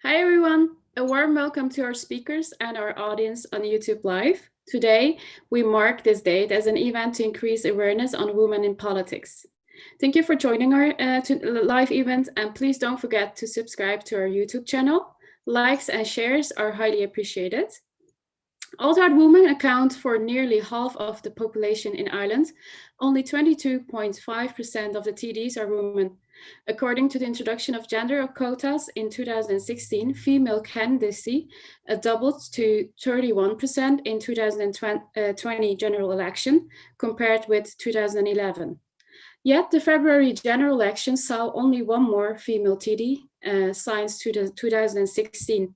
Hi everyone, a warm welcome to our speakers and our audience on YouTube Live. Today, we mark this date as an event to increase awareness on women in politics. Thank you for joining our live event, and please don't forget to subscribe to our YouTube channel. Likes and shares are highly appreciated. Although women account for nearly half of the population in Ireland, only 22.5% of the TDs are women. According to the introduction of gender quotas in 2016, female candidacy doubled to 31% in 2020 general election, compared with 2011. Yet the February general election saw only one more female TD since 2016.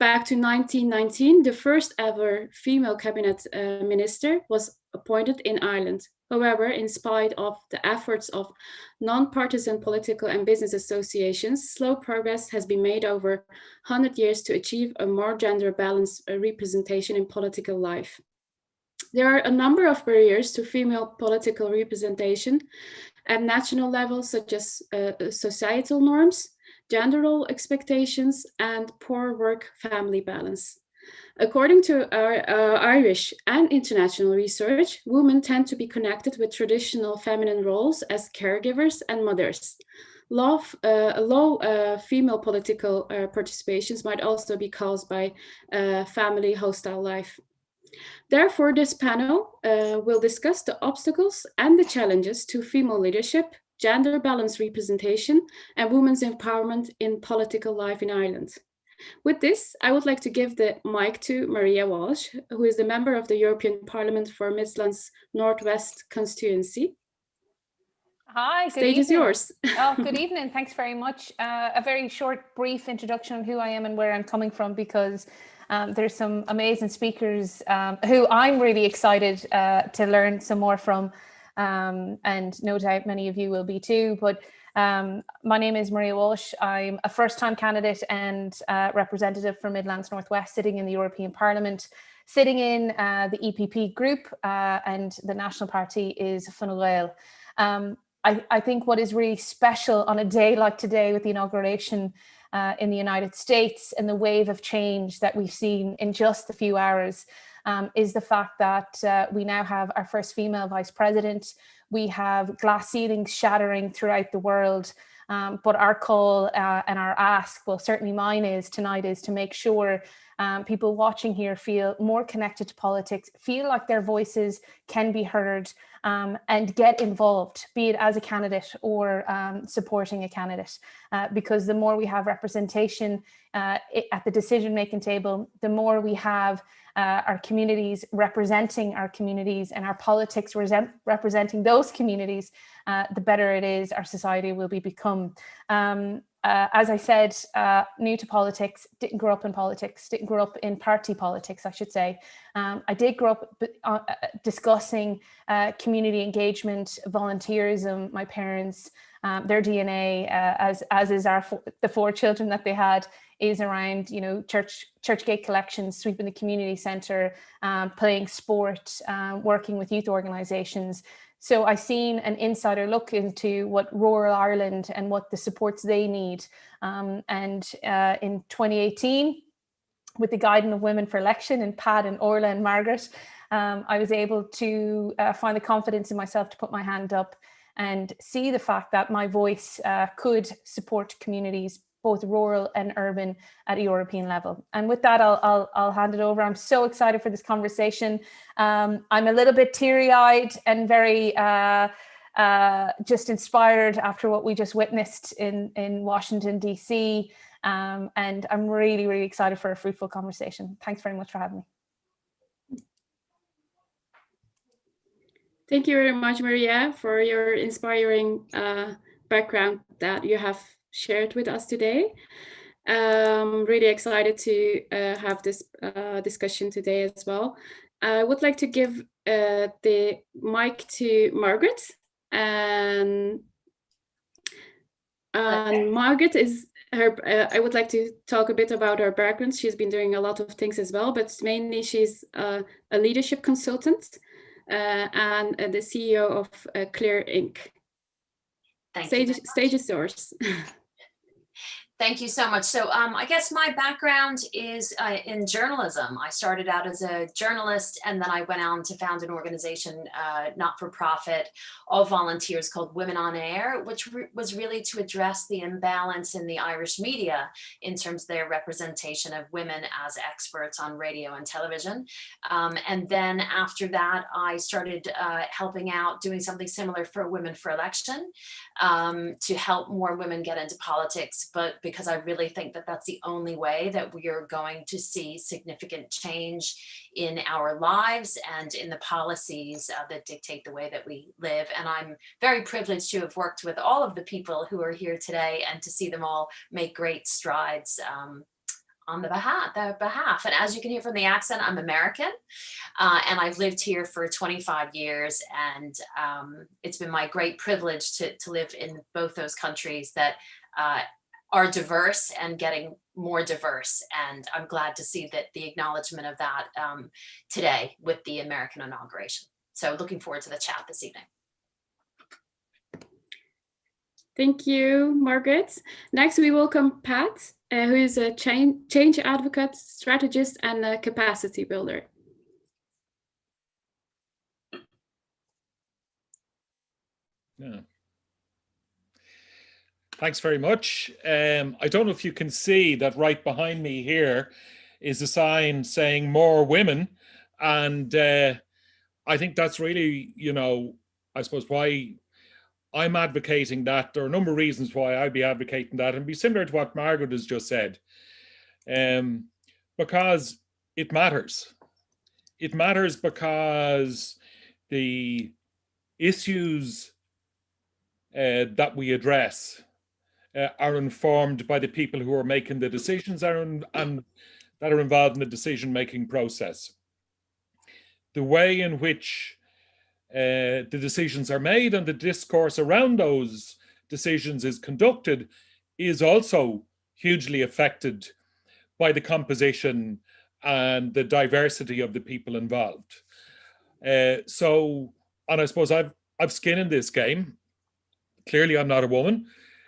Back to 1919, the first ever female cabinet minister was appointed in Ireland. However, in spite of the efforts of non-partisan political and business associations, slow progress has been made over 100 years to achieve a more gender-balanced representation in political life. There are a number of barriers to female political representation at national level, such as societal norms, gender role expectations, and poor work-family balance. According to our Irish and international research, women tend to be connected with traditional feminine roles as caregivers and mothers. Low female political participations might also be caused by family hostile life. Therefore, this panel will discuss the obstacles and the challenges to female leadership, gender balanced representation, and women's empowerment in political life in Ireland. With this, I would like to give the mic to Maria Walsh, who is a member of the European Parliament for Midlands-North-West Constituency. Hi, good Stage evening. is yours. Oh, good evening. Thanks very much. A very short, brief introduction of who I am and where I'm coming from, because there's some amazing speakers who I'm really excited to learn some more from, and no doubt many of you will be too. But my name is Maria Walsh. I'm a first-time candidate and representative for Midlands-North-West, sitting in the European Parliament, sitting in the EPP group, and the National Party is Fine Gael. I think what is really special on a day like today, with the inauguration in the United States and the wave of change that we've seen in just a few hours, is the fact that we now have our first female vice president. We have glass ceilings shattering throughout the world. But our call and our ask, well, certainly mine is tonight, is to make sure people watching here feel more connected to politics, feel like their voices can be heard, and get involved, be it as a candidate or supporting a candidate. Because the more we have representation at the decision-making table, the more we have our communities representing our communities and our politics representing those communities, the better it is our society will become. As I said, new to politics, didn't grow up in politics, didn't grow up in party politics, I should say. I did grow up discussing community engagement, volunteerism. My parents, their DNA, as is the 4 children that they had, is around, you know, church gate collections, sweeping the community centre, playing sport, working with youth organisations. So I've seen an insider look into what rural Ireland and what the supports they need. And in 2018, with the guidance of Women for Election and Pat and Orla and Margaret, I was able to find the confidence in myself to put my hand up and see the fact that my voice could support communities, both rural and urban, at a European level. And with that, I'll hand it over. I'm so excited for this conversation. I'm a little bit teary-eyed and very just inspired after what we just witnessed in Washington, DC. And I'm really, really excited for a fruitful conversation. Thanks very much for having me. Thank you very much, Maria, for your inspiring background that you have shared with us today. Really excited to have this discussion today as well. I would like to give the mic to Margaret, and Margaret is her. I would like to talk a bit about her background. She's been doing a lot of things as well, but mainly she's a leadership consultant and the CEO of Clear Inc. Stage is yours. Thank you so much. So I guess my background is in journalism. I started out as a journalist, and then I went on to found an organization, not-for-profit, all volunteers, called Women on Air, which was really to address the imbalance in the Irish media in terms of their representation of women as experts on radio and television. And then after that, I started helping out, doing something similar for Women for Election, to help more women get into politics, but because I really think that that's the only way that we are going to see significant change in our lives and in the policies that dictate the way that we live. And I'm very privileged to have worked with all of the people who are here today and to see them all make great strides on the behalf. And as you can hear from the accent, I'm American, and I've lived here for 25 years. And it's been my great privilege to live in both those countries that are diverse and getting more diverse. And I'm glad to see that the acknowledgement of that today with the American inauguration. So looking forward to the chat this evening. Thank you, Margaret. Next, we welcome Pat, who is a change advocate, strategist, and a capacity builder. Yeah. Thanks very much. I don't know if you can see that right behind me here is a sign saying more women. And I think that's really, you know, I suppose why I'm advocating that. There are a number of reasons why I'd be advocating that, and be similar to what Margaret has just said, because it matters. It matters because the issues that we address are informed by the people who are making the decisions and that are involved in the decision-making process. The way in which the decisions are made and the discourse around those decisions is conducted is also hugely affected by the composition and the diversity of the people involved. And I suppose I've skin in this game. Clearly, I'm not a woman,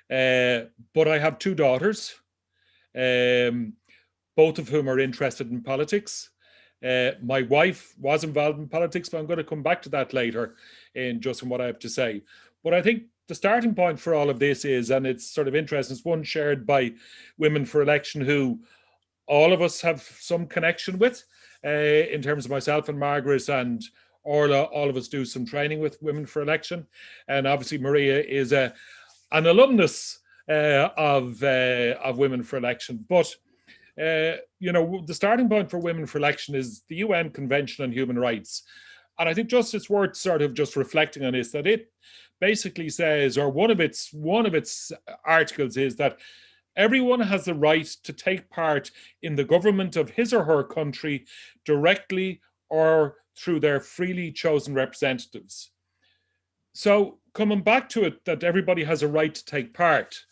but I have two daughters, both of whom are interested in politics. My wife was involved in politics, but I'm going to come back to that later in what I have to say. But I think the starting point for all of this is, and it's sort of interesting, it's one shared by Women for Election, who all of us have some connection with, in terms of myself and Margaret and Orla. All of us do some training with Women for Election. And obviously Maria is an alumnus of Women for Election. But you know, the starting point for Women for Election is the UN Convention on Human Rights. And I think just it's worth sort of just reflecting on this, that it basically says, or one of its articles is that everyone has the right to take part in the government of his or her country directly or through their freely chosen representatives. So coming back to it, that everybody has a right to take part.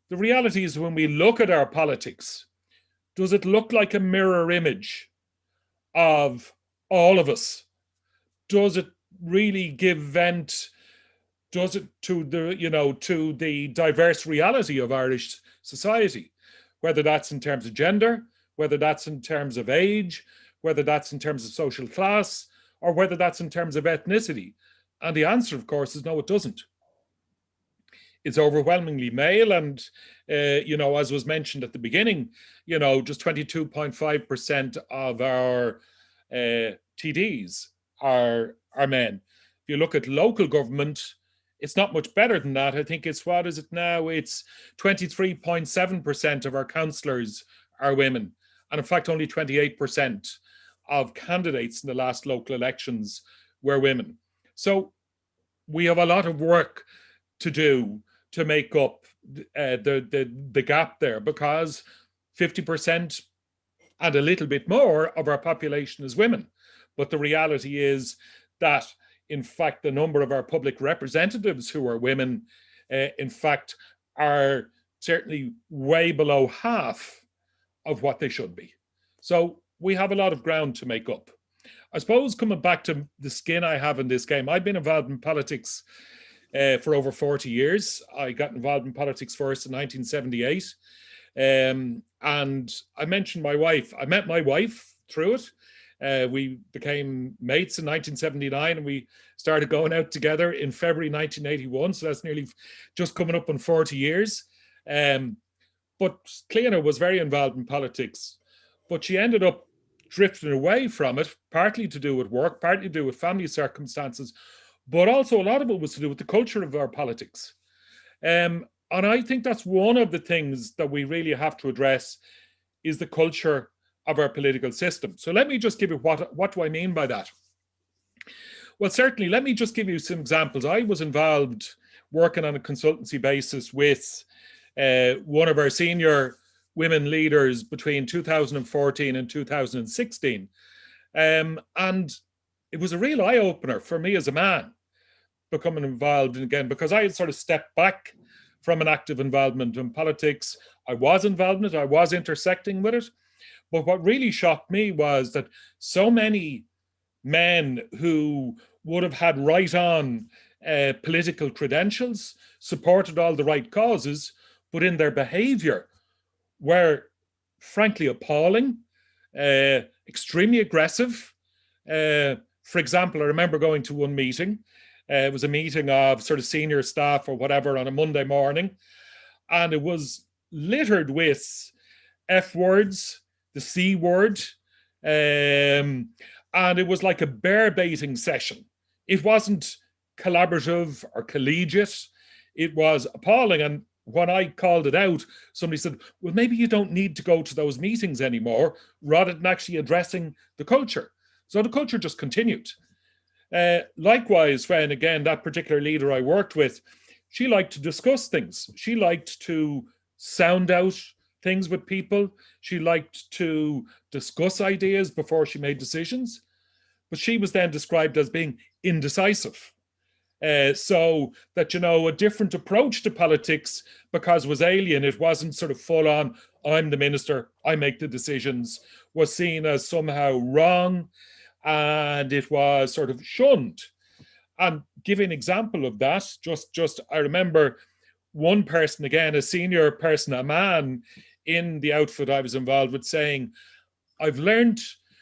The reality is, when we look at our politics, does it look like a mirror image of all of us? Does it really give vent? Does it to the, you know, to the diverse reality of Irish society, whether that's in terms of gender, whether that's in terms of age, whether that's in terms of social class, or whether that's in terms of ethnicity? And the answer, of course, is no, it doesn't. It's overwhelmingly male, and you know, as was mentioned at the beginning, you know, just 22.5% of our TDs are men. If you look at local government, it's not much better than that. I think it's, what is it now? It's 23.7% of our councillors are women. And in fact, only 28% of candidates in the last local elections were women. So we have a lot of work to do to make up the gap there, because 50% and a little bit more of our population is women. But the reality is that, in fact, the number of our public representatives who are women, in fact, are certainly way below half of what they should be. So we have a lot of ground to make up. I suppose, coming back to the skin I have in this game, I've been involved in politics for over 40 years. I got involved in politics first in 1978. And I mentioned my wife. I met my wife through it. We became mates in 1979 and we started going out together in February 1981. So that's nearly just coming up on 40 years. But Cleona was very involved in politics, but she ended up drifting away from it, partly to do with work, partly to do with family circumstances, but also a lot of it was to do with the culture of our politics. And I think that's one of the things that we really have to address is the culture of our political system. So let me just give you what do I mean by that? Well, certainly, let me just give you some examples. I was involved working on a consultancy basis with one of our senior women leaders between 2014 and 2016. And it was a real eye-opener for me as a man becoming involved again, because I had sort of stepped back from an active involvement in politics. I was involved in it, I was intersecting with it. But what really shocked me was that so many men who would have had right on political credentials, supported all the right causes, but in their behavior were frankly appalling, extremely aggressive. For example, I remember going to one meeting. It was a meeting of sort of senior staff or whatever on a Monday morning. And it was littered with F words, the C word. And it was like a bear baiting session. It wasn't collaborative or collegiate. It was appalling. And when I called it out, somebody said, well, maybe you don't need to go to those meetings anymore, rather than actually addressing the culture. So the culture just continued. Likewise, when, again, that particular leader I worked with, she liked to discuss things. She liked to sound out things with people. She liked to discuss ideas before she made decisions. But she was then described as being indecisive. So that, you know, a different approach to politics, because it was alien, it wasn't sort of full on, I'm the minister, I make the decisions, was seen as somehow wrong, and it was sort of shunned. And giving an example of that, just I remember one person, again, a senior person, a man in the outfit I was involved with, saying, I've learned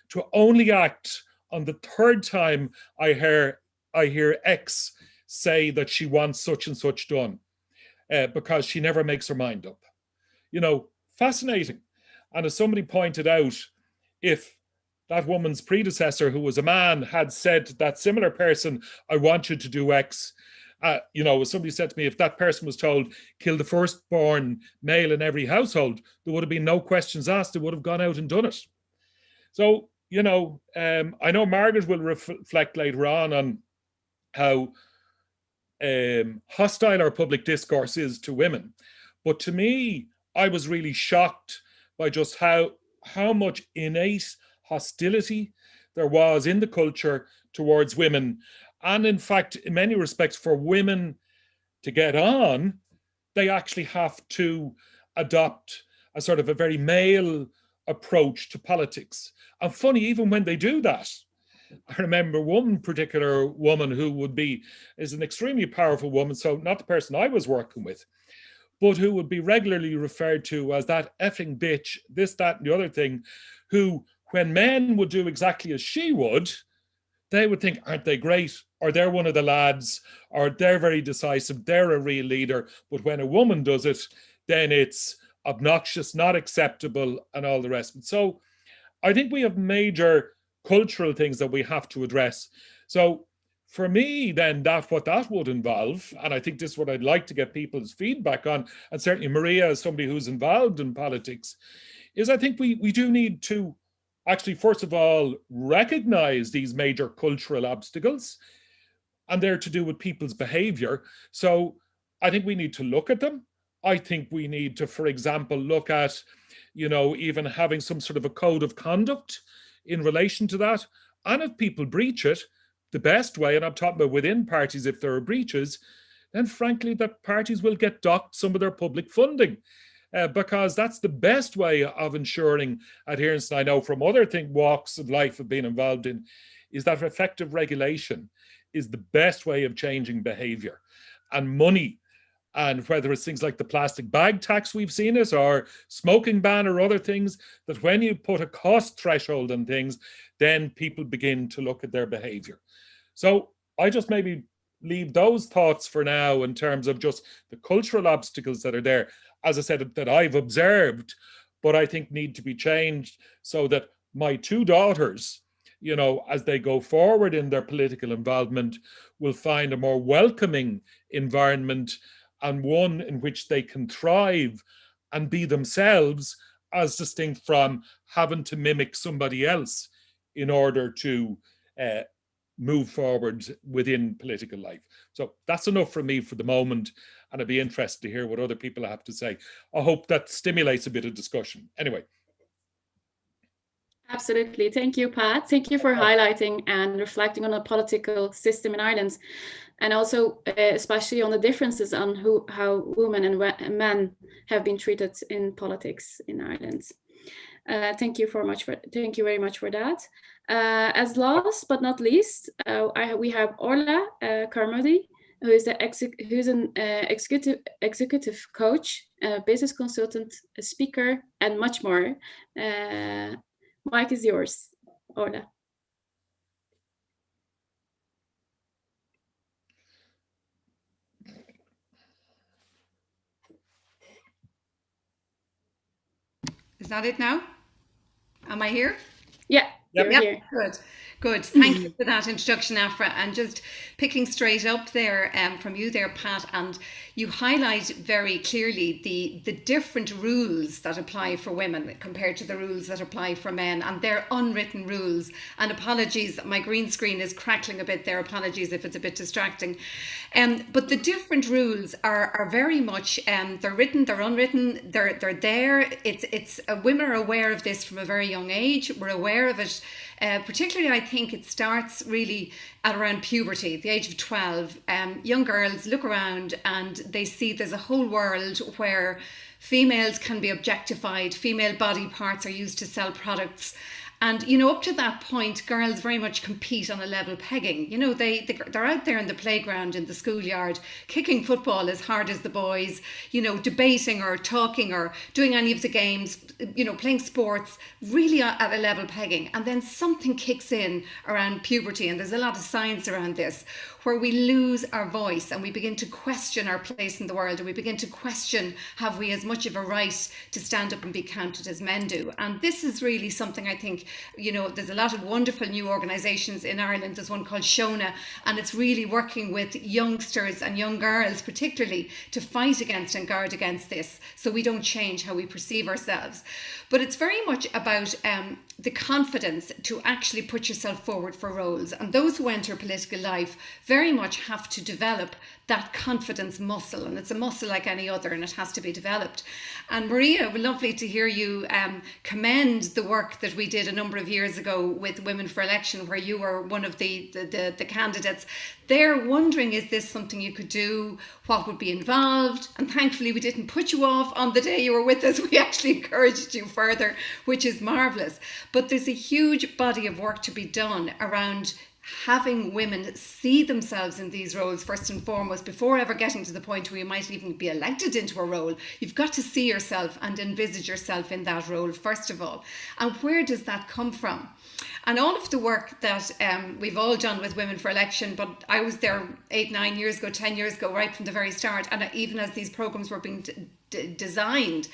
to only act on the third time I hear X say that she wants such and such done, because she never makes her mind up. You know, fascinating. And as somebody pointed out, if that woman's predecessor, who was a man, had said to that similar person, I want you to do X, you know, as somebody said to me, if that person was told, kill the firstborn male in every household, there would have been no questions asked. They would have gone out and done it. So, you know, I know Margaret will reflect later on how hostile our public discourse is to women. But to me, I was really shocked by just how much innate hostility there was in the culture towards women. And in fact, in many respects, for women to get on, they actually have to adopt a sort of a very male approach to politics. And funny, even when they do that, I remember one particular woman who is an extremely powerful woman, so not the person I was working with, but who would be regularly referred to as that effing bitch, this, that, and the other thing, who, when men would do exactly as she would, they would think, aren't they great? Or they're one of the lads, or they're very decisive, they're a real leader. But when a woman does it, then it's obnoxious, not acceptable, and all the rest of it. So I think we have major cultural things that we have to address. So for me, then, what that would involve, and I think this is what I'd like to get people's feedback on, and certainly Maria, as somebody who's involved in politics, is I think we do need to actually, first of all, recognize these major cultural obstacles, and they're to do with people's behavior. So I think we need to look at them. I think we need to, for example, look at, you know, even having some sort of a code of conduct in relation to that. And if people breach it, the best way, and I'm talking about within parties, if there are breaches, then frankly, that parties will get docked some of their public funding, because that's the best way of ensuring adherence. And I know from other walks of life I've been involved in, is that effective regulation is the best way of changing behavior. And money And whether it's things like the plastic bag tax we've seen it, or smoking ban or other things, that when you put a cost threshold on things, then people begin to look at their behavior. So I just maybe leave those thoughts for now in terms of just the cultural obstacles that are there, as I said, that I've observed, but I think need to be changed so that my two daughters, you know, as they go forward in their political involvement, will find a more welcoming environment, and one in which they can thrive and be themselves, as distinct from having to mimic somebody else in order to move forward within political life. So that's enough from me for the moment, and I'd be interested to hear what other people have to say. I hope that stimulates a bit of discussion. Anyway. Absolutely. Thank you, Pat. Thank you for highlighting and reflecting on the political system in Ireland, and also especially on the differences on how women and men have been treated in politics in Ireland. Thank you very much for that. As last but not least, we have Orlaith Carmody, who's an executive coach, business consultant, a speaker, and much more. Mike is yours, Orlaith. Is that it now? Am I here? Yeah, yep. You're here. Good. Thank you for that introduction, Afra. And just picking straight up there from you there, Pat, and you highlight very clearly the different rules that apply for women compared to the rules that apply for men, and they're unwritten rules. And apologies, my green screen is crackling a bit there. Apologies if it's a bit distracting. But the different rules are very much, they're written, they're unwritten, they're there. It's women are aware of this from a very young age. We're aware of it. Particularly, I think it starts really at around puberty, the age of 12. Young girls look around and they see there's a whole world where females can be objectified, female body parts are used to sell products. And, you know, up to that point, girls very much compete on a level pegging. You know, they're out there in the playground, in the schoolyard, kicking football as hard as the boys, you know, debating or talking or doing any of the games, you know, playing sports, really at a level pegging. And then something kicks in around puberty, and there's a lot of science around this, where we lose our voice and we begin to question our place in the world, and we begin to question, have we as much of a right to stand up and be counted as men do? And this is really something I think, you know, there's a lot of wonderful new organisations in Ireland. There's one called Shona, and it's really working with youngsters and young girls particularly to fight against and guard against this, so we don't change how we perceive ourselves. But it's very much about the confidence to actually put yourself forward for roles. And those who enter political life very much have to develop that confidence muscle, and it's a muscle like any other, and it has to be developed. And Maria, it would be lovely to hear you commend the work that we did a number of years ago with Women for Election, where you were one of the candidates. They're wondering, is this something you could do? What would be involved? And thankfully we didn't put you off on the day you were with us. We actually encouraged you further, which is marvellous. But there's a huge body of work to be done around having women see themselves in these roles first and foremost, before ever getting to the point where you might even be elected into a role. You've got to see yourself and envisage yourself in that role first of all. And where does that come from? And all of the work that we've all done with Women for Election, but I was there 8, 9 years ago, 10 years ago, right from the very start, and even as these programs were being designed.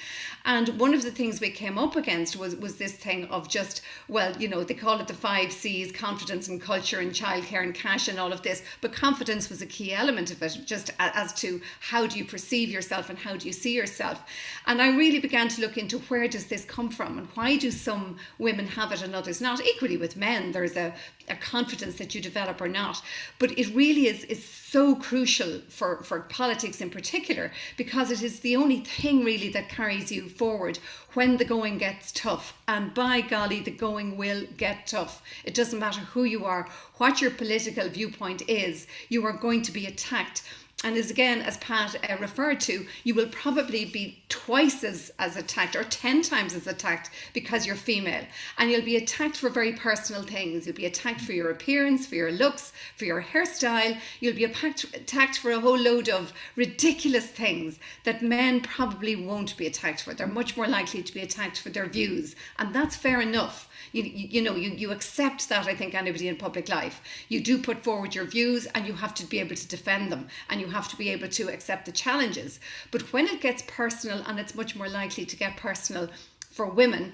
And one of the things we came up against was this thing of just, well, you know, they call it the 5 C's, confidence and culture and childcare and cash and all of this, but confidence was a key element of it, just as to how do you perceive yourself and how do you see yourself. And I really began to look into, where does this come from, and why do some women have it and others not? Equally with men, there's a confidence that you develop or not, but it really is so crucial for politics in particular, because it is the only thing really that carries you forward when the going gets tough. And by golly, the going will get tough. It doesn't matter who you are, what your political viewpoint is, you are going to be attacked. And as again, as Pat referred to, you will probably be twice as attacked or 10 times as attacked because you're female. And you'll be attacked for very personal things. You'll be attacked for your appearance, for your looks, for your hairstyle. You'll be attacked for a whole load of ridiculous things that men probably won't be attacked for. They're much more likely to be attacked for their views. And that's fair enough. You accept that. I think anybody in public life, you do put forward your views and you have to be able to defend them, and you have to be able to accept the challenges. But when it gets personal, and it's much more likely to get personal for women,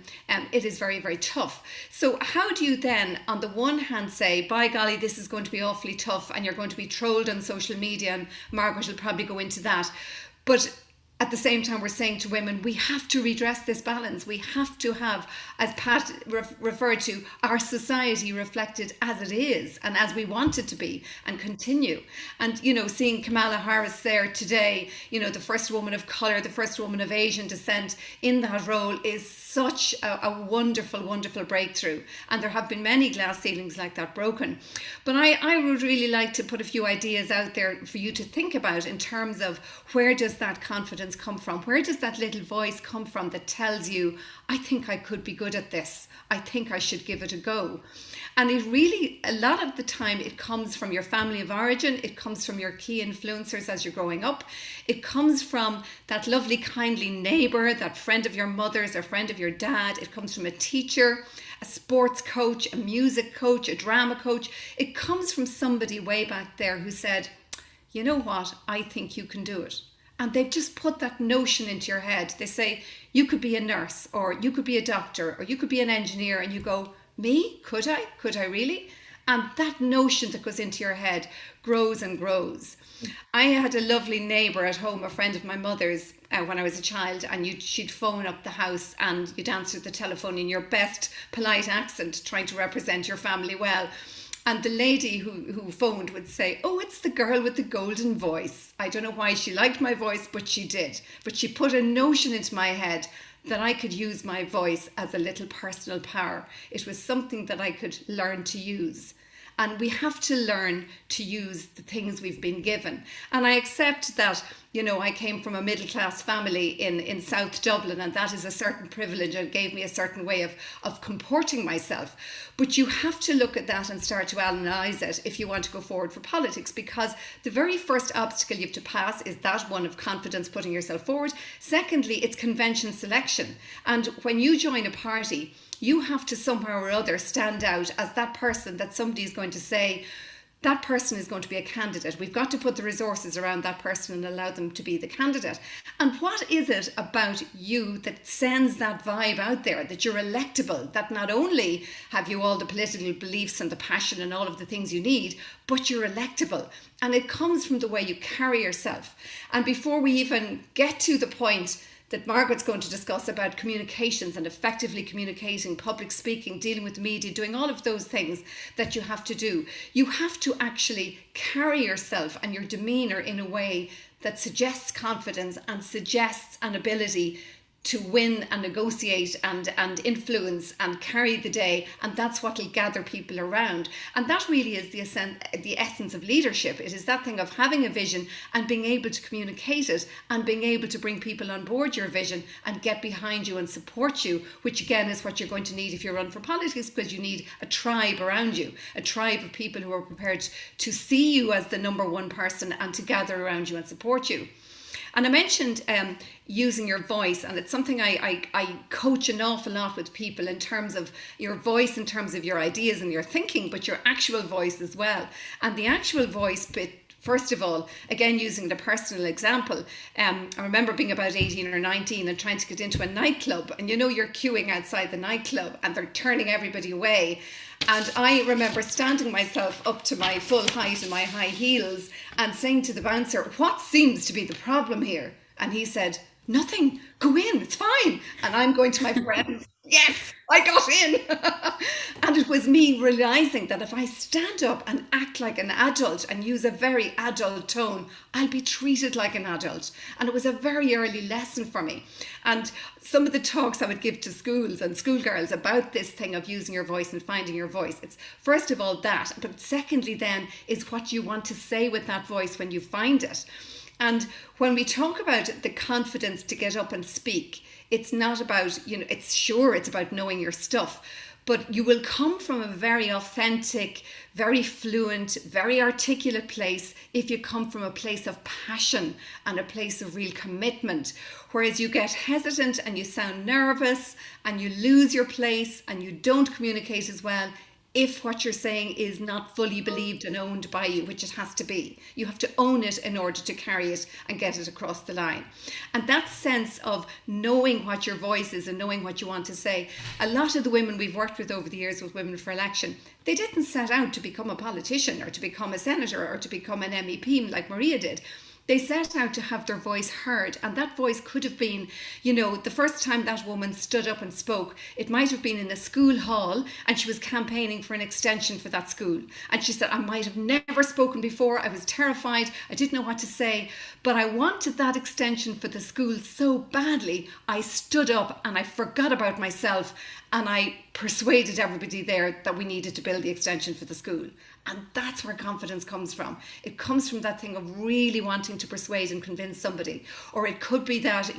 it is very, very tough. So how do you then, on the one hand, say, by golly, this is going to be awfully tough and you're going to be trolled on social media, and Margaret will probably go into that. But at the same time, we're saying to women, we have to redress this balance. We have to have, as Pat referred to, our society reflected as it is and as we want it to be, and continue. And, seeing Kamala Harris there today, the first woman of colour, the first woman of Asian descent in that role is such a wonderful, wonderful breakthrough. And there have been many glass ceilings like that broken. But I would really like to put a few ideas out there for you to think about in terms of where does that confidence come from? Where does that little voice come from that tells you, I think I could be good at this. I think I should give it a go. And it really, a lot of the time, it comes from your family of origin. It comes from your key influencers as you're growing up. It comes from that lovely, kindly neighbour, that friend of your mother's or friend of your dad. It comes from a teacher, a sports coach, a music coach, a drama coach. It comes from somebody way back there who said, you know what, I think you can do it. And they've just put that notion into your head. They say, you could be a nurse, or you could be a doctor, or you could be an engineer. And you go, me? Could I? Could I really? And that notion that goes into your head grows and grows. I had a lovely neighbour at home, a friend of my mother's, when I was a child, and she'd phone up the house and you'd answer the telephone in your best polite accent, trying to represent your family well. And the lady who phoned would say, oh, it's the girl with the golden voice. I don't know why she liked my voice, but she did. But she put a notion into my head that I could use my voice as a little personal power. It was something that I could learn to use. And we have to learn to use the things we've been given. And I accept that, I came from a middle class family in South Dublin, and that is a certain privilege and gave me a certain way of comporting myself. But you have to look at that and start to analyse it if you want to go forward for politics, because the very first obstacle you have to pass is that one of confidence, putting yourself forward. Secondly, it's convention selection. And when you join a party, you have to somehow or other stand out as that person that somebody is going to say, that person is going to be a candidate. We've got to put the resources around that person and allow them to be the candidate. And what is it about you that sends that vibe out there, that you're electable, that not only have you all the political beliefs and the passion and all of the things you need, but you're electable? And it comes from the way you carry yourself. And before we even get to the point that Margaret's going to discuss about communications and effectively communicating, public speaking, dealing with the media, doing all of those things that you have to do, you have to actually carry yourself and your demeanour in a way that suggests confidence and suggests an ability to win and negotiate and influence and carry the day. And that's what will gather people around. And that really is the essence of leadership. It is that thing of having a vision and being able to communicate it and being able to bring people on board your vision and get behind you and support you, which again is what you're going to need if you run for politics, because you need a tribe around you, a tribe of people who are prepared to see you as the number one person and to gather around you and support you. And I mentioned using your voice, and it's something I coach an awful lot with people in terms of your voice, in terms of your ideas and your thinking, but your actual voice as well. And the actual voice bit, first of all, again, using the personal example, I remember being about 18 or 19 and trying to get into a nightclub, and you're queuing outside the nightclub and they're turning everybody away. And I remember standing myself up to my full height in my high heels and saying to the bouncer, what seems to be the problem here? And he said, nothing, go in, it's fine. And I'm going to my friends, yes, I got in. And it was me realizing that if I stand up and act like an adult and use a very adult tone, I'll be treated like an adult. And it was a very early lesson for me. And some of the talks I would give to schools and schoolgirls about this thing of using your voice and finding your voice, it's first of all that, but secondly then is what you want to say with that voice when you find it. And when we talk about the confidence to get up and speak, it's not about, it's about knowing your stuff, but you will come from a very authentic, very fluent, very articulate place if you come from a place of passion and a place of real commitment. Whereas you get hesitant and you sound nervous and you lose your place and you don't communicate as well if what you're saying is not fully believed and owned by you, which it has to be. You have to own it in order to carry it and get it across the line. And that sense of knowing what your voice is and knowing what you want to say, a lot of the women we've worked with over the years with Women for Election, they didn't set out to become a politician or to become a senator or to become an MEP like Maria did. They set out to have their voice heard, and that voice could have been, the first time that woman stood up and spoke, it might have been in a school hall and she was campaigning for an extension for that school. And she said, I might have never spoken before, I was terrified, I didn't know what to say, but I wanted that extension for the school so badly, I stood up and I forgot about myself and I persuaded everybody there that we needed to build the extension for the school. And that's where confidence comes from. It comes from that thing of really wanting to persuade and convince somebody. Or it could be that,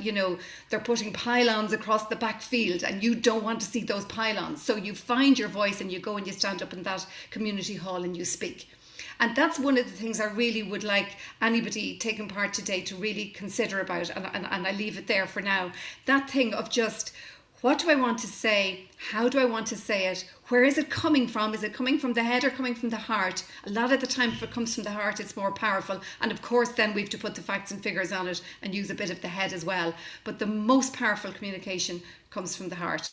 they're putting pylons across the back field and you don't want to see those pylons. So you find your voice and you go and you stand up in that community hall and you speak. And that's one of the things I really would like anybody taking part today to really consider about. And I leave it there for now. That thing of just, what do I want to say? How do I want to say it? Where is it coming from? Is it coming from the head or coming from the heart? A lot of the time, if it comes from the heart, it's more powerful. And of course, then we have to put the facts and figures on it and use a bit of the head as well. But the most powerful communication comes from the heart.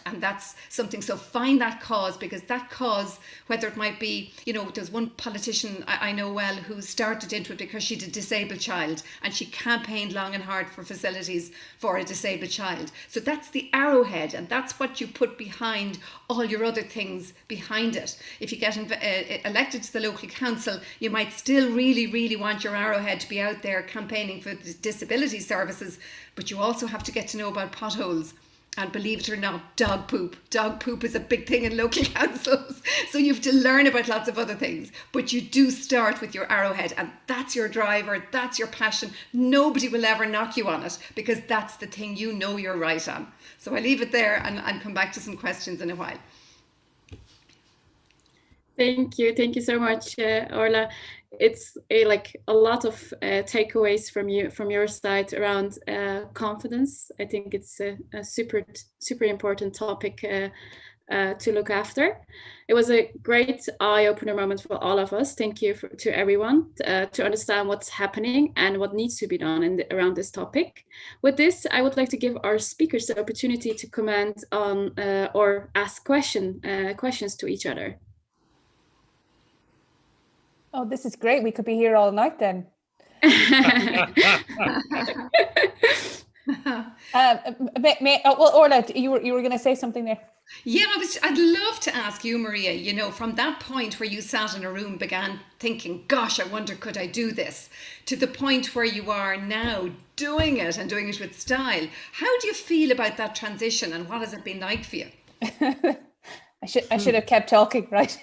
And that's something, so find that cause, because that cause, whether it might be, there's one politician I know well who started into it because she had a disabled child and she campaigned long and hard for facilities for a disabled child. So that's the arrowhead, and that's what you put behind all your other things behind it. If you get elected to the local council, you might still really, really want your arrowhead to be out there campaigning for the disability services, but you also have to get to know about potholes. And believe it or not, dog poop. Dog poop is a big thing in local councils. So you have to learn about lots of other things. But you do start with your arrowhead, and that's your driver, that's your passion. Nobody will ever knock you on it because that's the thing you're right on. So I leave it there and come back to some questions in a while. Thank you so much, Orla. It's a lot of takeaways from your side around confidence. I think it's a super important topic to look after. It was a great eye-opener moment for all of us. Thank you to everyone to understand what's happening and what needs to be done around this topic. With this, I would like to give our speakers the opportunity to comment on or ask questions to each other. Oh, this is great. We could be here all night then. Orla, you were going to say something there. Yeah, I'd love to ask you, Maria, from that point where you sat in a room, began thinking, gosh, I wonder, could I do this? To the point where you are now doing it and doing it with style. How do you feel about that transition, and what has it been like for you? I should have kept talking, right?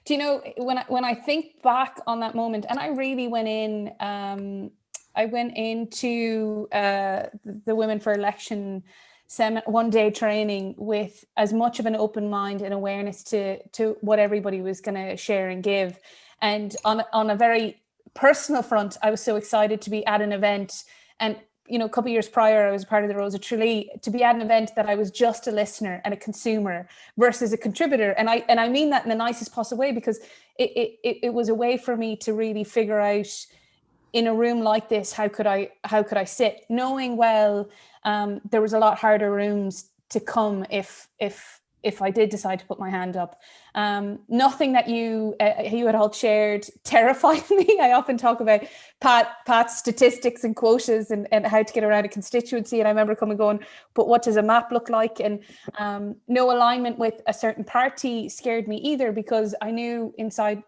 Do you know, when I think back on that moment, and I really went into the Women for Election one-day training with as much of an open mind and awareness to what everybody was going to share and give. And on a very personal front, I was so excited to be at an event. And a couple of years prior, I was part of the Rose of Tralee, to be at an event that I was just a listener and a consumer versus a contributor. And I mean that in the nicest possible way, because it was a way for me to really figure out, in a room like this, how could I sit, knowing well there was a lot harder rooms to come if if I did decide to put my hand up. Nothing that you had all shared terrified me. I often talk about Pat's statistics and quotas and how to get around a constituency. And I remember coming going, but what does a map look like? And no alignment with a certain party scared me either, because I knew inside,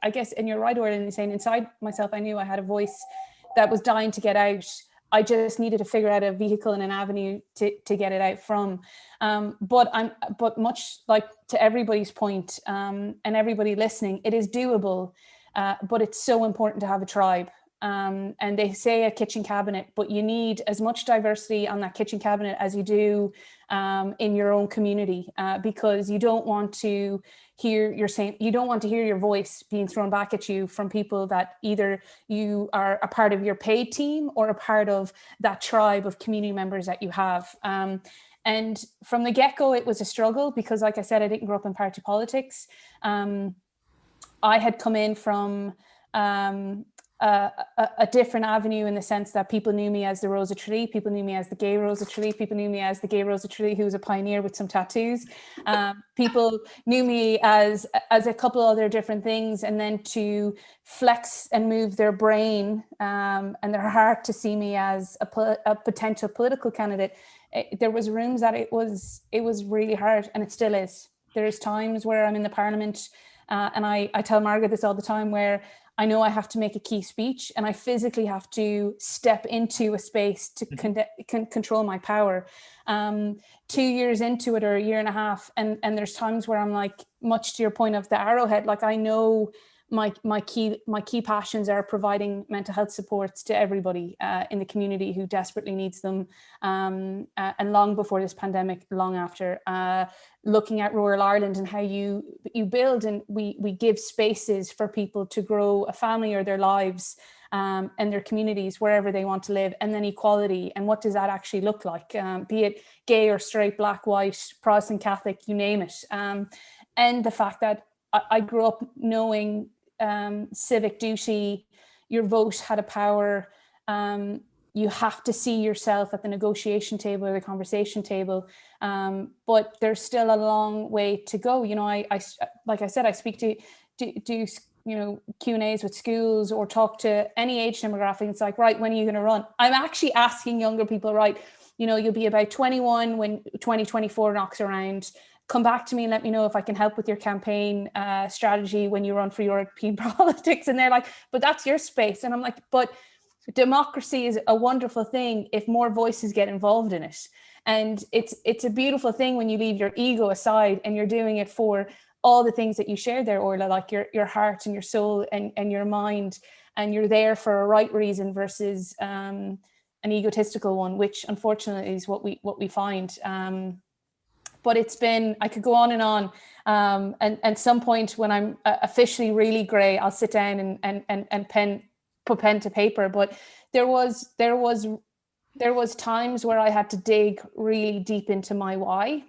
I guess, and you're right, Orlaith, saying inside myself, I knew I had a voice that was dying to get out. I just needed to figure out a vehicle and an avenue to get it out from. But much like to everybody's point, and everybody listening, it is doable, but it's so important to have a tribe. And they say a kitchen cabinet, but you need as much diversity on that kitchen cabinet as you do in your own community, because you don't want to hear your voice being thrown back at you from people that either you are a part of your paid team or a part of that tribe of community members that you have. And from the get-go, it was a struggle because, like I said, I didn't grow up in party politics. I had come in from a different avenue in the sense that people knew me as the Rosa Tralee, people knew me as the gay Rosa Tralee, people knew me as the gay Rosa Tralee who was a pioneer with some tattoos. People knew me as a couple other different things, and then to flex and move their brain and their heart to see me as a potential political candidate. There was rooms that it was really hard, and it still is. There's times where I'm in the Parliament and I tell Margaret this all the time, where I know I have to make a key speech and I physically have to step into a space to control my power. 2 years into it, or a year and a half, and there's times where I'm like, much to your point of the arrowhead, like I know my key passions are providing mental health supports to everybody in the community who desperately needs them, and long before this pandemic, long after, looking at rural Ireland and how you build and we give spaces for people to grow a family or their lives and their communities wherever they want to live, and then equality, and what does that actually look like, be it gay or straight, black, white, Protestant, Catholic, you name it, and the fact that I grew up knowing civic duty, your vote had a power. You have to see yourself at the negotiation table or the conversation table, but there's still a long way to go. You know, I like I said, I speak to do Q&As with schools or talk to any age demographic. It's like, right, when are you going to run? I'm actually asking younger people, right, you'll be about 21 when 2024 knocks around. Come back to me and let me know if I can help with your campaign strategy when you run for European politics. And they're like, but that's your space. And I'm like, but democracy is a wonderful thing if more voices get involved in it. And it's a beautiful thing when you leave your ego aside and you're doing it for all the things that you share there, Orla, like your heart and your soul and your mind, and you're there for a right reason versus an egotistical one, which unfortunately is what we find. But it's been, I could go on and on. And at some point when I'm officially really grey, I'll sit down and put pen to paper. But there was times where I had to dig really deep into my why.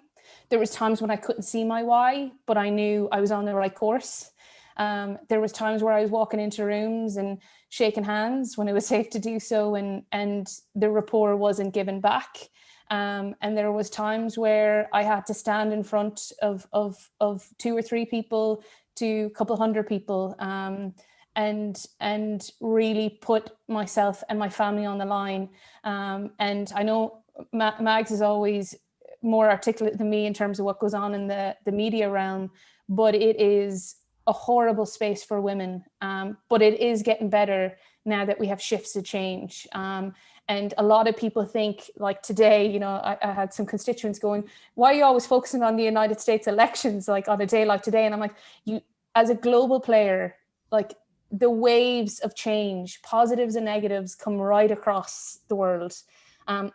There was times when I couldn't see my why, but I knew I was on the right course. There was times where I was walking into rooms and shaking hands when it was safe to do so, and the rapport wasn't given back. And there was times where I had to stand in front of 2 or 3 people to a couple hundred people, and really put myself and my family on the line. And I know Mags is always more articulate than me in terms of what goes on in the media realm, but it is a horrible space for women. But it is getting better now that we have shifts of change. And a lot of people think, like today, I had some constituents going, why are you always focusing on the United States elections, like on a day like today? And I'm like, you, as a global player, like the waves of change, positives and negatives, come right across the world.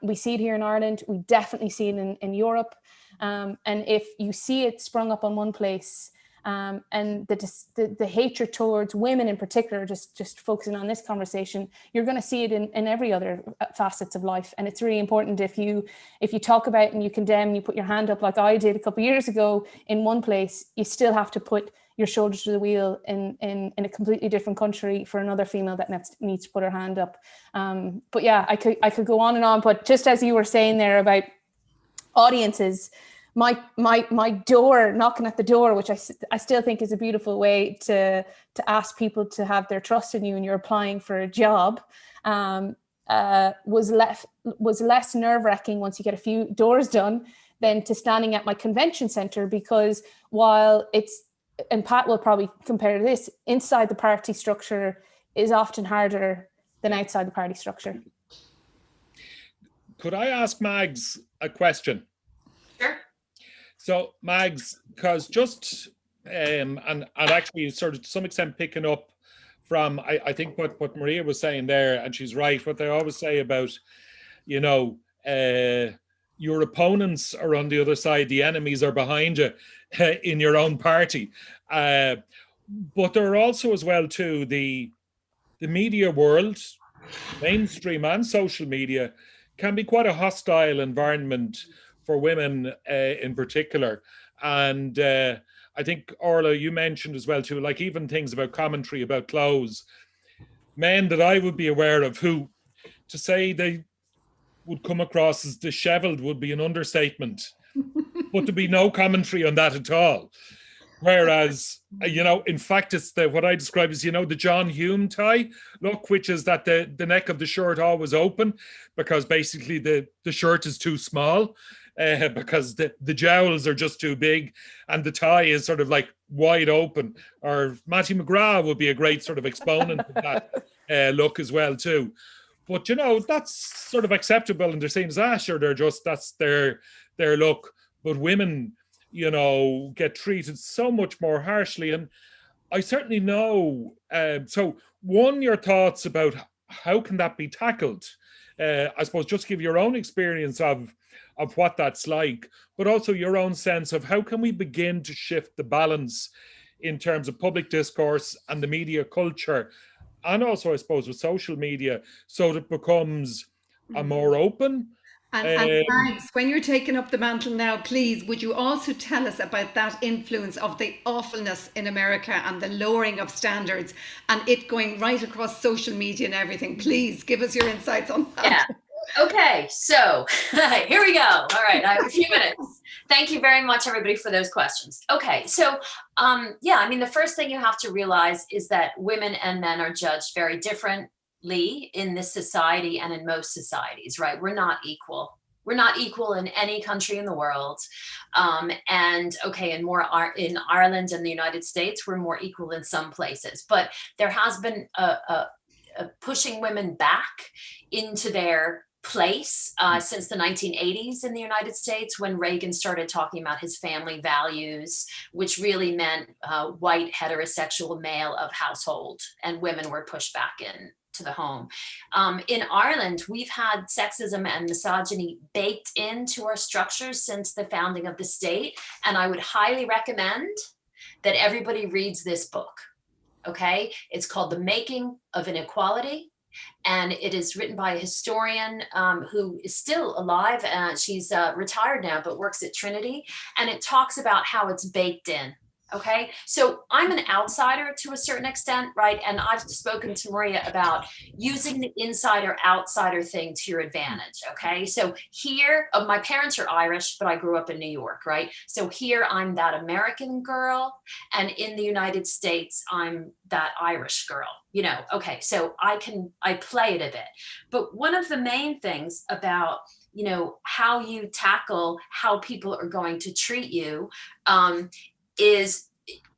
We see it here in Ireland. We definitely see it in Europe. And if you see it sprung up on one place, and the hatred towards women in particular, just focusing on this conversation, you're going to see it in every other facets of life. And it's really important if you talk about and you condemn and you put your hand up like I did a couple of years ago in one place, you still have to put your shoulder to the wheel in a completely different country for another female that needs to put her hand up. But yeah, I could go on and on, but just as you were saying there about audiences, my door, knocking at the door, which I still think is a beautiful way to ask people to have their trust in you and you're applying for a job, was less nerve-wracking once you get a few doors done than to standing at my convention center, because while it's, and Pat will probably compare to this, inside the party structure is often harder than outside the party structure. Could I ask Mags a question? Sure. So Mags, because just, and actually sort of to some extent picking up from, I think what Maria was saying there, and she's right, what they always say about, you know, your opponents are on the other side, the enemies are behind you in your own party. But there are also as well too, the media world, mainstream and social media, can be quite a hostile environment for women in particular. And I think, Orla, you mentioned as well too, like even things about commentary about clothes. Men that I would be aware of who, to say they would come across as disheveled would be an understatement. But to be no commentary on that at all. Whereas, you know, in fact, it's what I describe as, you know, the John Hume tie look, which is that the neck of the shirt always open because basically the shirt is too small because the jowls are just too big and the tie is sort of like wide open. Or Matty McGrath would be a great sort of exponent of that look as well too. But, you know, that's sort of acceptable and they're seen as, sure, that's their look. But women, you know, get treated so much more harshly. And I certainly know, so one, your thoughts about how can that be tackled? I suppose just give your own experience of what that's like, but also your own sense of how can we begin to shift the balance in terms of public discourse and the media culture, and also, I suppose, with social media, so that it becomes a more open. And Mags, when you're taking up the mantle now, please, would you also tell us about that influence of the awfulness in America and the lowering of standards and it going right across social media and everything? Please give us your insights on that. Yeah. Okay, so here we go. All right, I have a few minutes. Thank you very much, everybody, for those questions. Okay, so yeah, I mean, the first thing you have to realize is that women and men are judged very differently in this society and in most societies, right? We're not equal. We're not equal in any country in the world. And okay, in Ireland and the United States, we're more equal in some places, but there has been a pushing women back into their place since the 1980s in the United States, when Reagan started talking about his family values, which really meant white heterosexual male of household, and women were pushed back in to the home. In Ireland, we've had sexism and misogyny baked into our structures since the founding of the state, and I would highly recommend that everybody reads this book. Okay, it's called The Making of Inequality. And it is written by a historian who is still alive. She's retired now, but works at Trinity. And it talks about how it's baked in. Okay, so I'm an outsider to a certain extent, right? And I've spoken to Maria about using the insider-outsider thing to your advantage, okay? So here, my parents are Irish, but I grew up in New York, right? So here I'm that American girl, and in the United States, I'm that Irish girl, you know? Okay, so I play it a bit. But one of the main things about, you know, how you tackle how people are going to treat you is,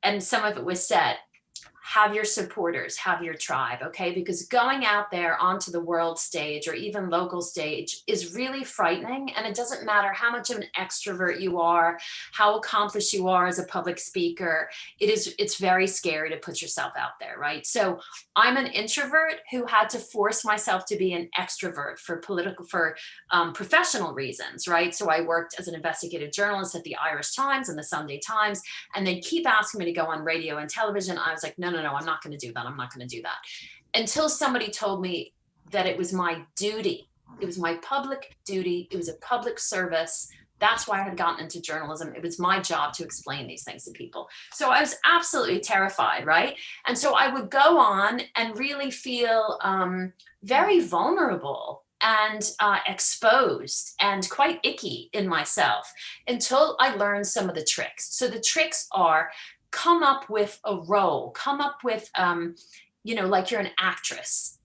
and some of it was said, have your supporters, have your tribe, okay? Because going out there onto the world stage or even local stage is really frightening. And it doesn't matter how much of an extrovert you are, how accomplished you are as a public speaker, it's very scary to put yourself out there, right? So I'm an introvert who had to force myself to be an extrovert for professional reasons, right? So I worked as an investigative journalist at the Irish Times and the Sunday Times, and they keep asking me to go on radio and television. I was like, no, I'm not going to do that. I'm not going to do that. Until somebody told me that it was my duty. It was my public duty. It was a public service. That's why I had gotten into journalism. It was my job to explain these things to people. So I was absolutely terrified, right? And so I would go on and really feel very vulnerable and exposed and quite icky in myself until I learned some of the tricks. So the tricks are come up with a role, come up with, like you're an actress.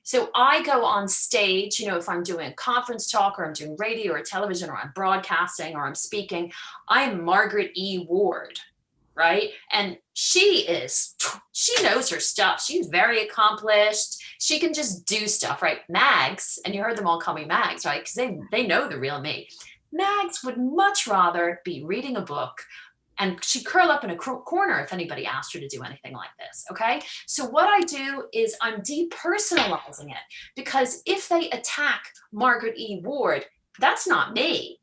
So I go on stage, if I'm doing a conference talk or I'm doing radio or television or I'm broadcasting or I'm speaking, I'm Margaret E. Ward, right? And she knows her stuff. She's very accomplished. She can just do stuff, right? Mags, and you heard them all call me Mags, right? Because they know the real me. Mags would much rather be reading a book, and she'd curl up in a corner if anybody asked her to do anything like this, okay? So what I do is I'm depersonalizing it, because if they attack Margaret E. Ward, that's not me.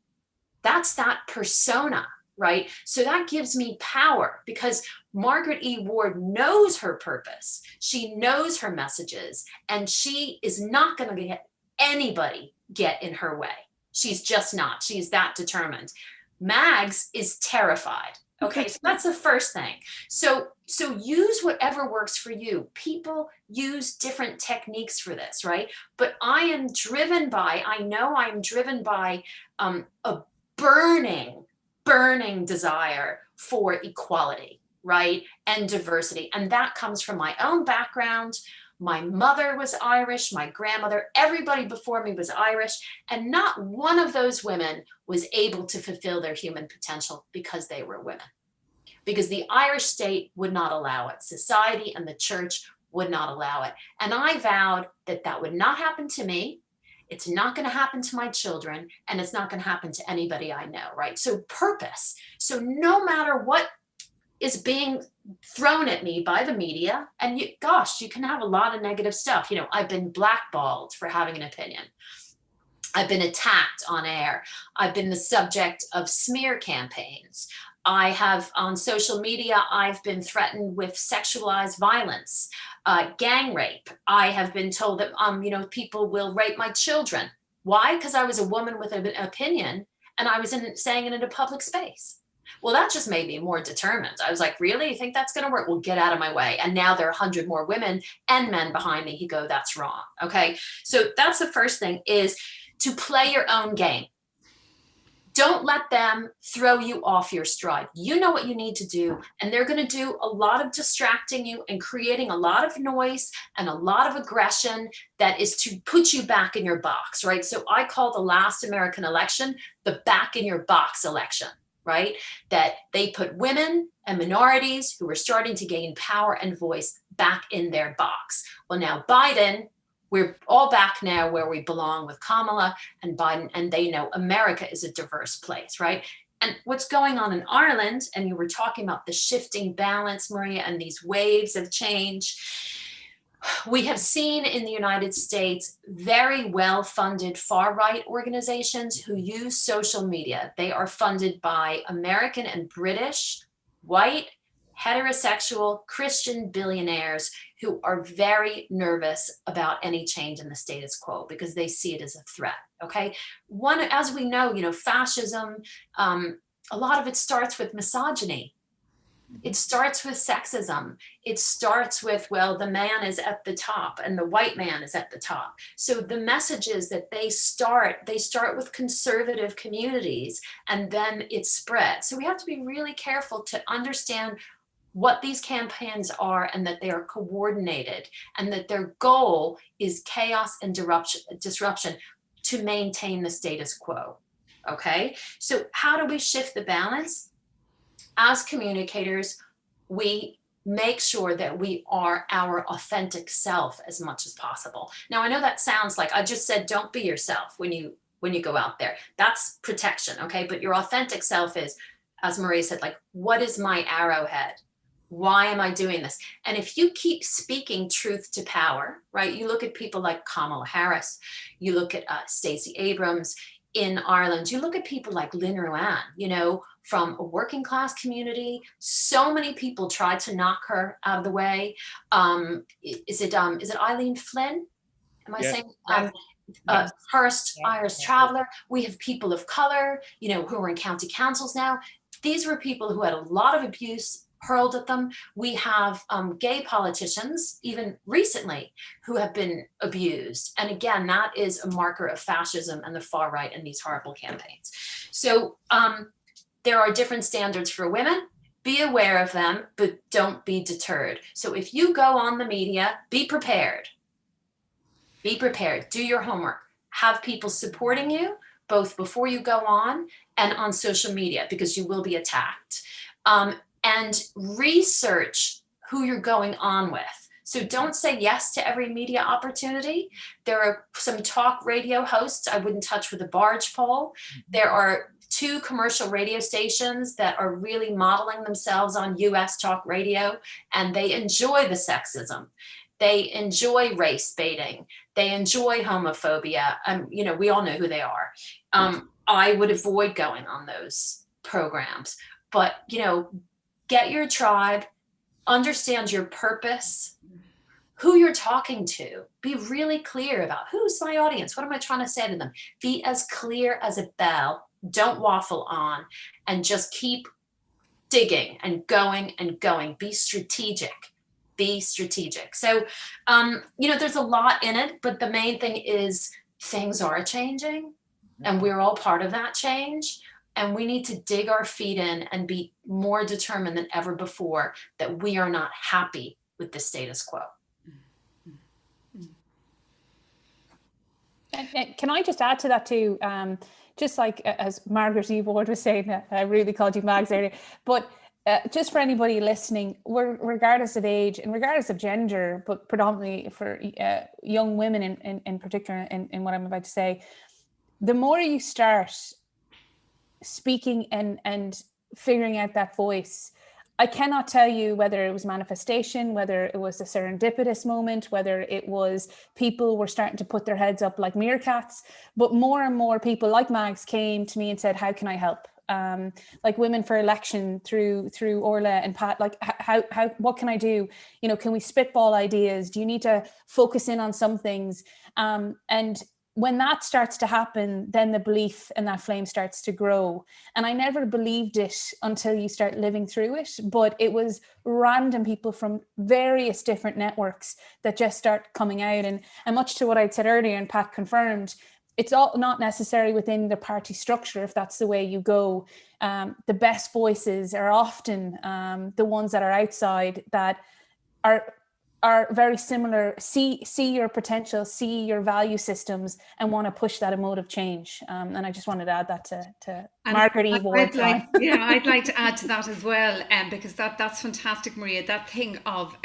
That's that persona, right? So that gives me power, because Margaret E. Ward knows her purpose. She knows her messages, and she is not going to let anybody get in her way. She's just not. She's that determined. Mags is terrified. Okay, so that's the first thing. So use whatever works for you. People use different techniques for this, right? But I know I am driven by a burning desire for equality, right? And diversity. And that comes from my own background. My mother was Irish, my grandmother, everybody before me was Irish, and not one of those women was able to fulfill their human potential because they were women. Because the Irish state would not allow it. Society and the church would not allow it. And I vowed that would not happen to me. It's not going to happen to my children, and it's not going to happen to anybody I know, right? So purpose. So no matter what is being thrown at me by the media, and you can have a lot of negative stuff. I've been blackballed for having an opinion. I've been attacked on air. I've been the subject of smear campaigns. I have on social media, I've been threatened with sexualized violence, gang rape. I have been told that, people will rape my children. Why? Because I was a woman with an opinion, and I was saying it in a public space. Well, that just made me more determined. I was like, really? You think that's going to work? Well, get out of my way. And now there are 100 more women and men behind me who go, that's wrong. Okay. So that's the first thing, is to play your own game. Don't let them throw you off your stride. You know what you need to do, and they're going to do a lot of distracting you and creating a lot of noise and a lot of aggression that is to put you back in your box, right? So I call the last American election the back in your box election, right? That they put women and minorities who were starting to gain power and voice back in their box. Well, now Biden, we're all back now where we belong with Kamala and Biden, and they know America is a diverse place, right? And what's going on in Ireland, and you were talking about the shifting balance, Maria, and these waves of change. We have seen in the United States very well-funded far-right organizations who use social media. They are funded by American and British, white, heterosexual Christian billionaires who are very nervous about any change in the status quo because they see it as a threat. Okay. As we know, fascism, a lot of it starts with misogyny. It starts with sexism. It starts with, the man is at the top and the white man is at the top. So the messages that they start with conservative communities, and then it spreads. So we have to be really careful to understand what these campaigns are, and that they are coordinated, and that their goal is chaos and disruption to maintain the status quo. Okay, so how do we shift the balance? As communicators, we make sure that we are our authentic self as much as possible. Now, I know that sounds like I just said, don't be yourself when you go out there. That's protection, okay? But your authentic self is, as Maria said, like, what is my arrowhead? Why am I doing this? And if you keep speaking truth to power, right? You look at people like Kamala Harris, you look at Stacey Abrams in Ireland, you look at people like Lynn Ruane, from a working class community. So many people tried to knock her out of the way. Is it Eileen Flynn? Am I saying? First Irish traveler. We have people of color, who are in county councils now. These were people who had a lot of abuse hurled at them. We have gay politicians, even recently, who have been abused. And again, that is a marker of fascism and the far right in these horrible campaigns. So there are different standards for women. Be aware of them, but don't be deterred. So if you go on the media, be prepared. Be prepared. Do your homework. Have people supporting you, both before you go on and on social media, because you will be attacked. And research who you're going on with. So don't say yes to every media opportunity. There are some talk radio hosts I wouldn't touch with a barge pole. There are 2 commercial radio stations that are really modeling themselves on US talk radio, and they enjoy the sexism. They enjoy race baiting. They enjoy homophobia. We all know who they are. I would avoid going on those programs, but, get your tribe, understand your purpose, who you're talking to. Be really clear about who's my audience. What am I trying to say to them? Be as clear as a bell. Don't waffle on, and just keep digging and going and going. Be strategic. Be strategic. So, there's a lot in it, but the main thing is things are changing, and we're all part of that change. And we need to dig our feet in and be more determined than ever before that we are not happy with the status quo. And can I just add to that too? Just like as Margaret Evord was saying, I really called you Mags earlier, but just for anybody listening, regardless of age and regardless of gender, but predominantly for young women in particular, in what I'm about to say, the more you start speaking and figuring out that voice, I cannot tell you whether it was manifestation, whether it was a serendipitous moment, whether it was people were starting to put their heads up like meerkats, but more and more people like Mags came to me and said, how can I help? Like Women for Election through Orlaith and Pat, like how what can I do? Can we spitball ideas? Do you need to focus in on some things? And when that starts to happen, then the belief in that flame starts to grow. And I never believed it until you start living through it. But it was random people from various different networks that just start coming out. And much to what I'd said earlier, and Pat confirmed, it's all not necessarily within the party structure if that's the way you go. The best voices are often the ones that are outside, that are very similar, see your potential, see your value systems, and want to push that emotive change. And I just wanted to add that to Margaret Evord. I'd like to add to that as well, because that's fantastic, Maria. That thing of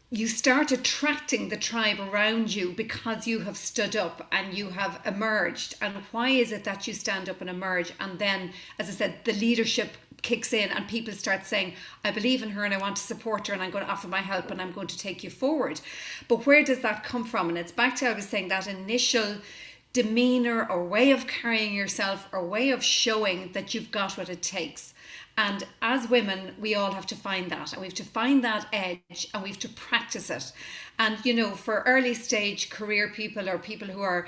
you start attracting the tribe around you because you have stood up and you have emerged. And why is it that you stand up and emerge? And then, as I said, the leadership kicks in and people start saying, I believe in her and I want to support her and I'm going to offer my help and I'm going to take you forward. But where does that come from? And it's back to, I was saying, that initial demeanor or way of carrying yourself or way of showing that you've got what it takes. And as women, we all have to find that, and we have to find that edge, and we have to practice it. And, for early stage career people or people who are,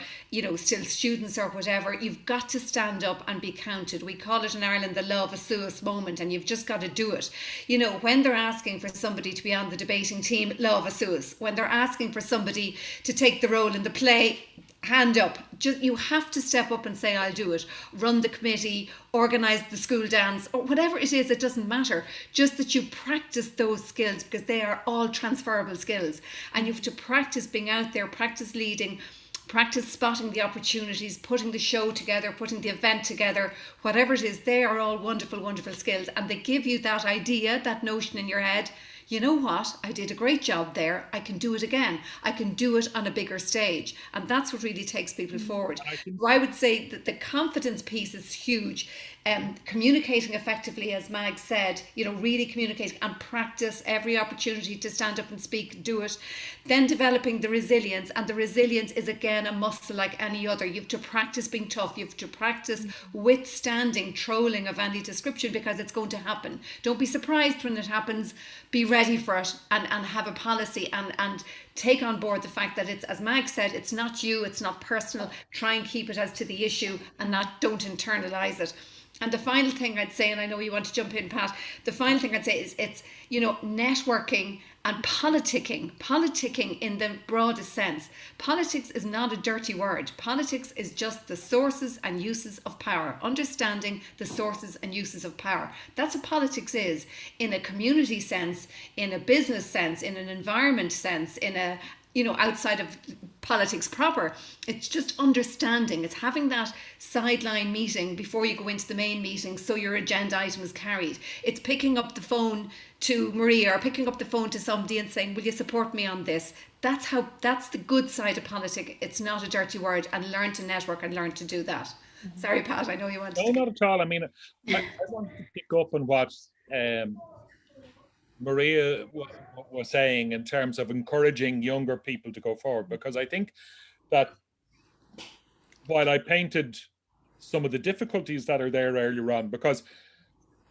still students or whatever, you've got to stand up and be counted. We call it in Ireland the love of Suez moment, and you've just got to do it. When they're asking for somebody to be on the debating team, love of Suez. When they're asking for somebody to take the role in the play, hand up. Just, you have to step up and say, I'll do it. Run the committee, organise the school dance, or whatever it is, it doesn't matter. Just that you practice those skills, because they are all transferable skills. And you have to practice being out there, practice leading, practice spotting the opportunities, putting the show together, putting the event together, whatever it is. They are all wonderful, wonderful skills. And they give you that idea, that notion in your head. You know what? I did a great job there. I can do it again. I can do it on a bigger stage. And that's what really takes people forward. I would say that the confidence piece is huge. Communicating effectively, as Mag said, really communicating and practice every opportunity to stand up and speak, do it. Then developing the resilience. And the resilience is, again, a muscle like any other. You have to practice being tough. You have to practice withstanding trolling of any description, because it's going to happen. Don't be surprised when it happens. Be ready for it and have a policy and take on board the fact that it's, as Mag said, it's not you, it's not personal. Try and keep it as to the issue and don't internalize it. And the final thing I'd say, and I know you want to jump in, Pat, the final thing I'd say is it's, networking and politicking in the broadest sense. Politics is not a dirty word. Politics is just the sources and uses of power, understanding the sources and uses of power. That's what politics is in a community sense, in a business sense, in an environment sense, in a, outside of politics proper. It's just understanding. It's having that sideline meeting before you go into the main meeting so your agenda item is carried. It's picking up the phone to Maria or picking up the phone to somebody and saying, will you support me on this? That's the good side of politics. It's not a dirty word, and learn to network and learn to do that. Sorry, Pat, I know you want to. No, not at all. I mean, I want to pick up on what Maria was saying in terms of encouraging younger people to go forward, because I think that while I painted some of the difficulties that are there earlier on, because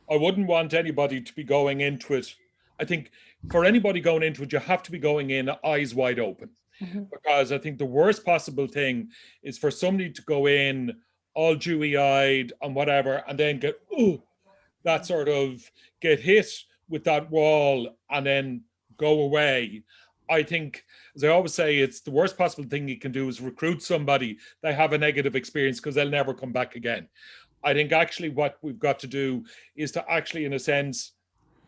I wouldn't want anybody to be going into it. I think for anybody going into it, you have to be going in eyes wide open, because I think the worst possible thing is for somebody to go in all dewy-eyed and whatever, and then get hit with that wall and then go away. I think, as I always say, it's the worst possible thing you can do is recruit somebody that have a negative experience, because they'll never come back again. I think actually what we've got to do is to actually, in a sense,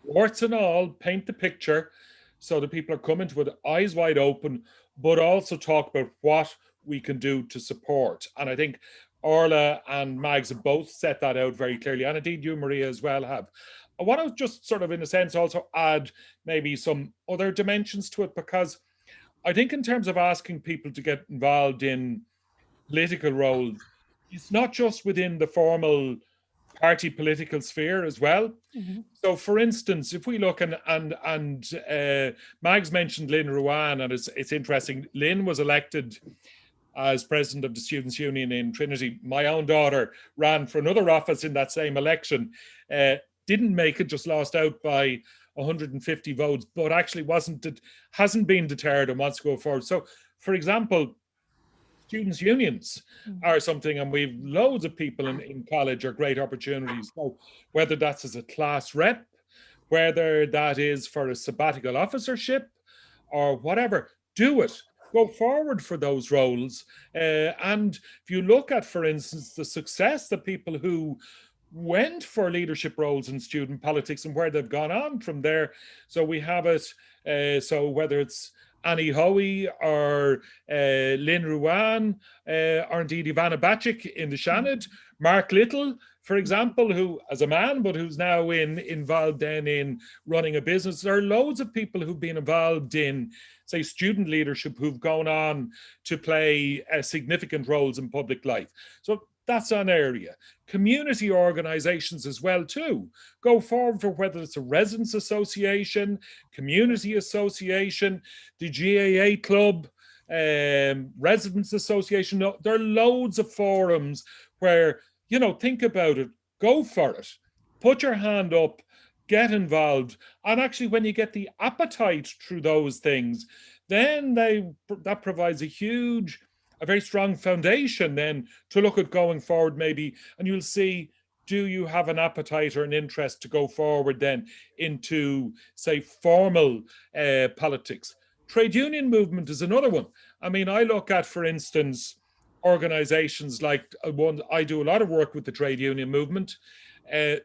warts and all, paint the picture so that people are coming to it eyes wide open, but also talk about what we can do to support. And I think Orla and Mags have both set that out very clearly, and indeed you, Maria, as well have. I want to just sort of, in a sense, also add maybe some other dimensions to it, because I think in terms of asking people to get involved in political roles, it's not just within the formal party political sphere as well. So, for instance, if we look and Mags mentioned Lynn Ruane, and it's interesting. Lynn was elected as president of the Students' Union in Trinity. My own daughter ran for another office in that same election. Didn't make it, just lost out by 150 votes, but actually hasn't been deterred and wants to go forward. So, for example, students' unions are something, and we've loads of people in college are great opportunities. So whether that's as a class rep, whether that is for a sabbatical officership or whatever, do it. Go forward for those roles. And if you look at, for instance, the success that people who went for leadership roles in student politics and where they've gone on from there. So we have it, so whether it's Annie Hoey or Lynn Ruane, or indeed Ivana Bacik in the Shannon, Mark Little, for example, who as a man, but who's now involved then in running a business. There are loads of people who've been involved in, say, student leadership who've gone on to play significant roles in public life. So that's an area. Community organizations as well too. Go forward for whether it's a residents association, community association, the GAA club, residents association. No, there are loads of forums where, think about it, go for it, put your hand up, get involved. And actually when you get the appetite through those things, then that provides a very strong foundation then to look at going forward maybe, and you'll see, do you have an appetite or an interest to go forward then into, say, formal politics? Trade union movement is another one. I mean, I look at, for instance, organizations like one, I do a lot of work with the trade union movement,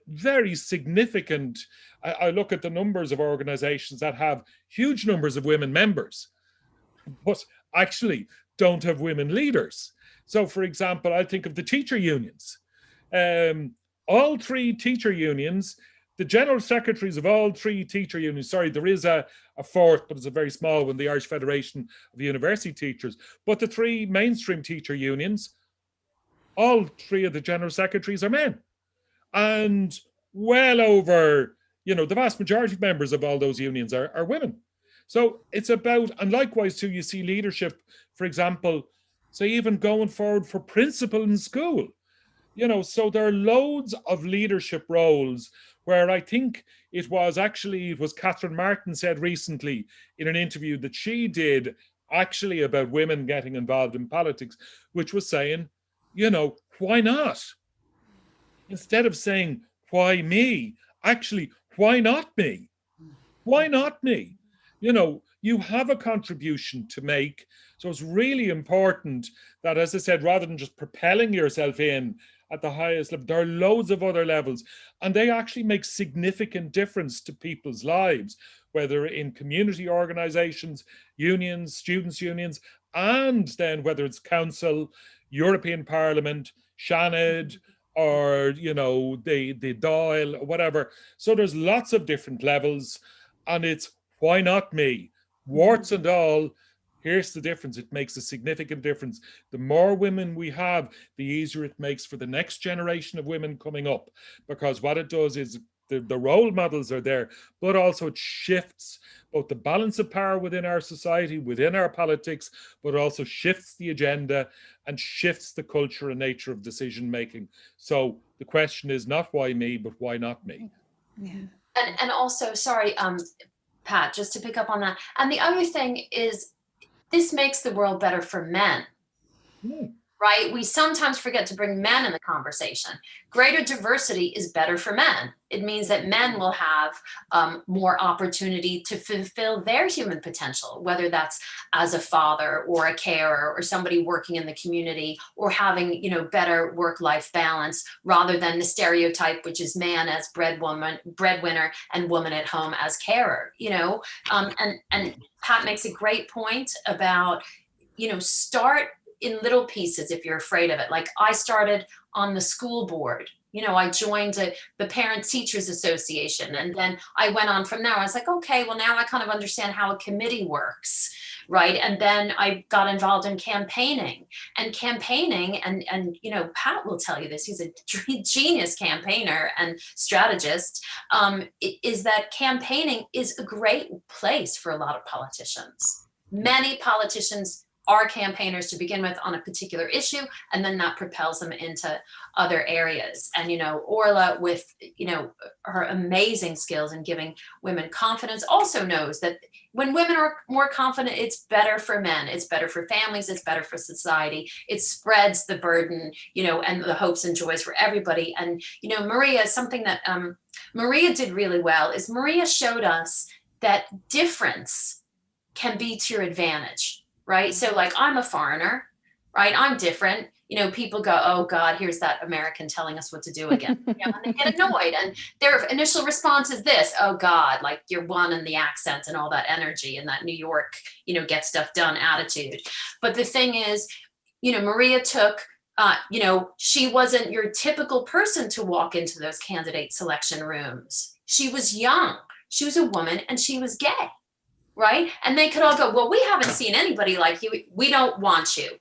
very significant. I look at the numbers of organizations that have huge numbers of women members, but actually don't have women leaders. So, for example, I think of the teacher unions. All three teacher unions, the general secretaries of all three teacher unions, sorry, there is a fourth, but it's a very small one, the Irish Federation of University Teachers, but the three mainstream teacher unions, all three of the general secretaries are men. And well over, the vast majority of members of all those unions are women. So it's about, and likewise too, you see leadership, for example, say even going forward for principal in school, so there are loads of leadership roles where I think it was Catherine Martin said recently in an interview that she did actually about women getting involved in politics, which was saying, why not? instead of saying, why me? Actually, why not me? Why not me? You know, you have a contribution to make. So it's really important that, as I said, rather than just propelling yourself in at the highest level, there are loads of other levels, and they actually make significant difference to people's lives, whether in community organizations, unions, students' unions, and then whether it's council, European Parliament, Shannon, or, you know, the Dáil, whatever. So there's lots of different levels, and it's why not me? Warts and all. Here's the difference. It makes a significant difference. The more women we have, the easier it makes for the next generation of women coming up, because what it does is the role models are there, but also it shifts both the balance of power within our society, within our politics, but also shifts the agenda and shifts the culture and nature of decision making. So the question is not why me, but why not me? Yeah. And also, sorry, Pat, just to pick up on that. And the other thing is, this makes the world better for men. Right? We sometimes forget to bring men in the conversation. Greater diversity is better for men. It means that men will have more opportunity to fulfill their human potential, whether that's as a father or a carer or somebody working in the community, or having, you know, better work-life balance, rather than the stereotype, which is man as breadwinner and woman at home as carer, you know. And Pat makes a great point about, you know, start in little pieces if you're afraid of it. Like, I started on the school board. You know, I joined the Parent Teachers Association, and then I went on from there. I was like, okay, well, now I kind of understand how a committee works, right? And then I got involved in campaigning, and you know, Pat will tell you this, he's a genius campaigner and strategist, is that campaigning is a great place for a lot of politicians. Many politicians are campaigners to begin with on a particular issue, and then that propels them into other areas. And, you know, Orla, with, you know, her amazing skills in giving women confidence, also knows that when women are more confident, it's better for men, it's better for families, it's better for society. It spreads the burden, you know, and the hopes and joys for everybody. And, you know, Maria, something that Maria did really well is Maria showed us that difference can be to your advantage. Right? So, like, I'm a foreigner, right? I'm different. You know, people go, oh God, here's that American telling us what to do again. Yeah, and they get annoyed. And their initial response is this: oh God, like, you're one in the accent and all that energy and that New York, you know, get stuff done attitude. But the thing is, you know, Maria took, you know, she wasn't your typical person to walk into those candidate selection rooms. She was young, she was a woman, and she was gay. Right? And they could all go, well, we haven't seen anybody like you. We don't want you.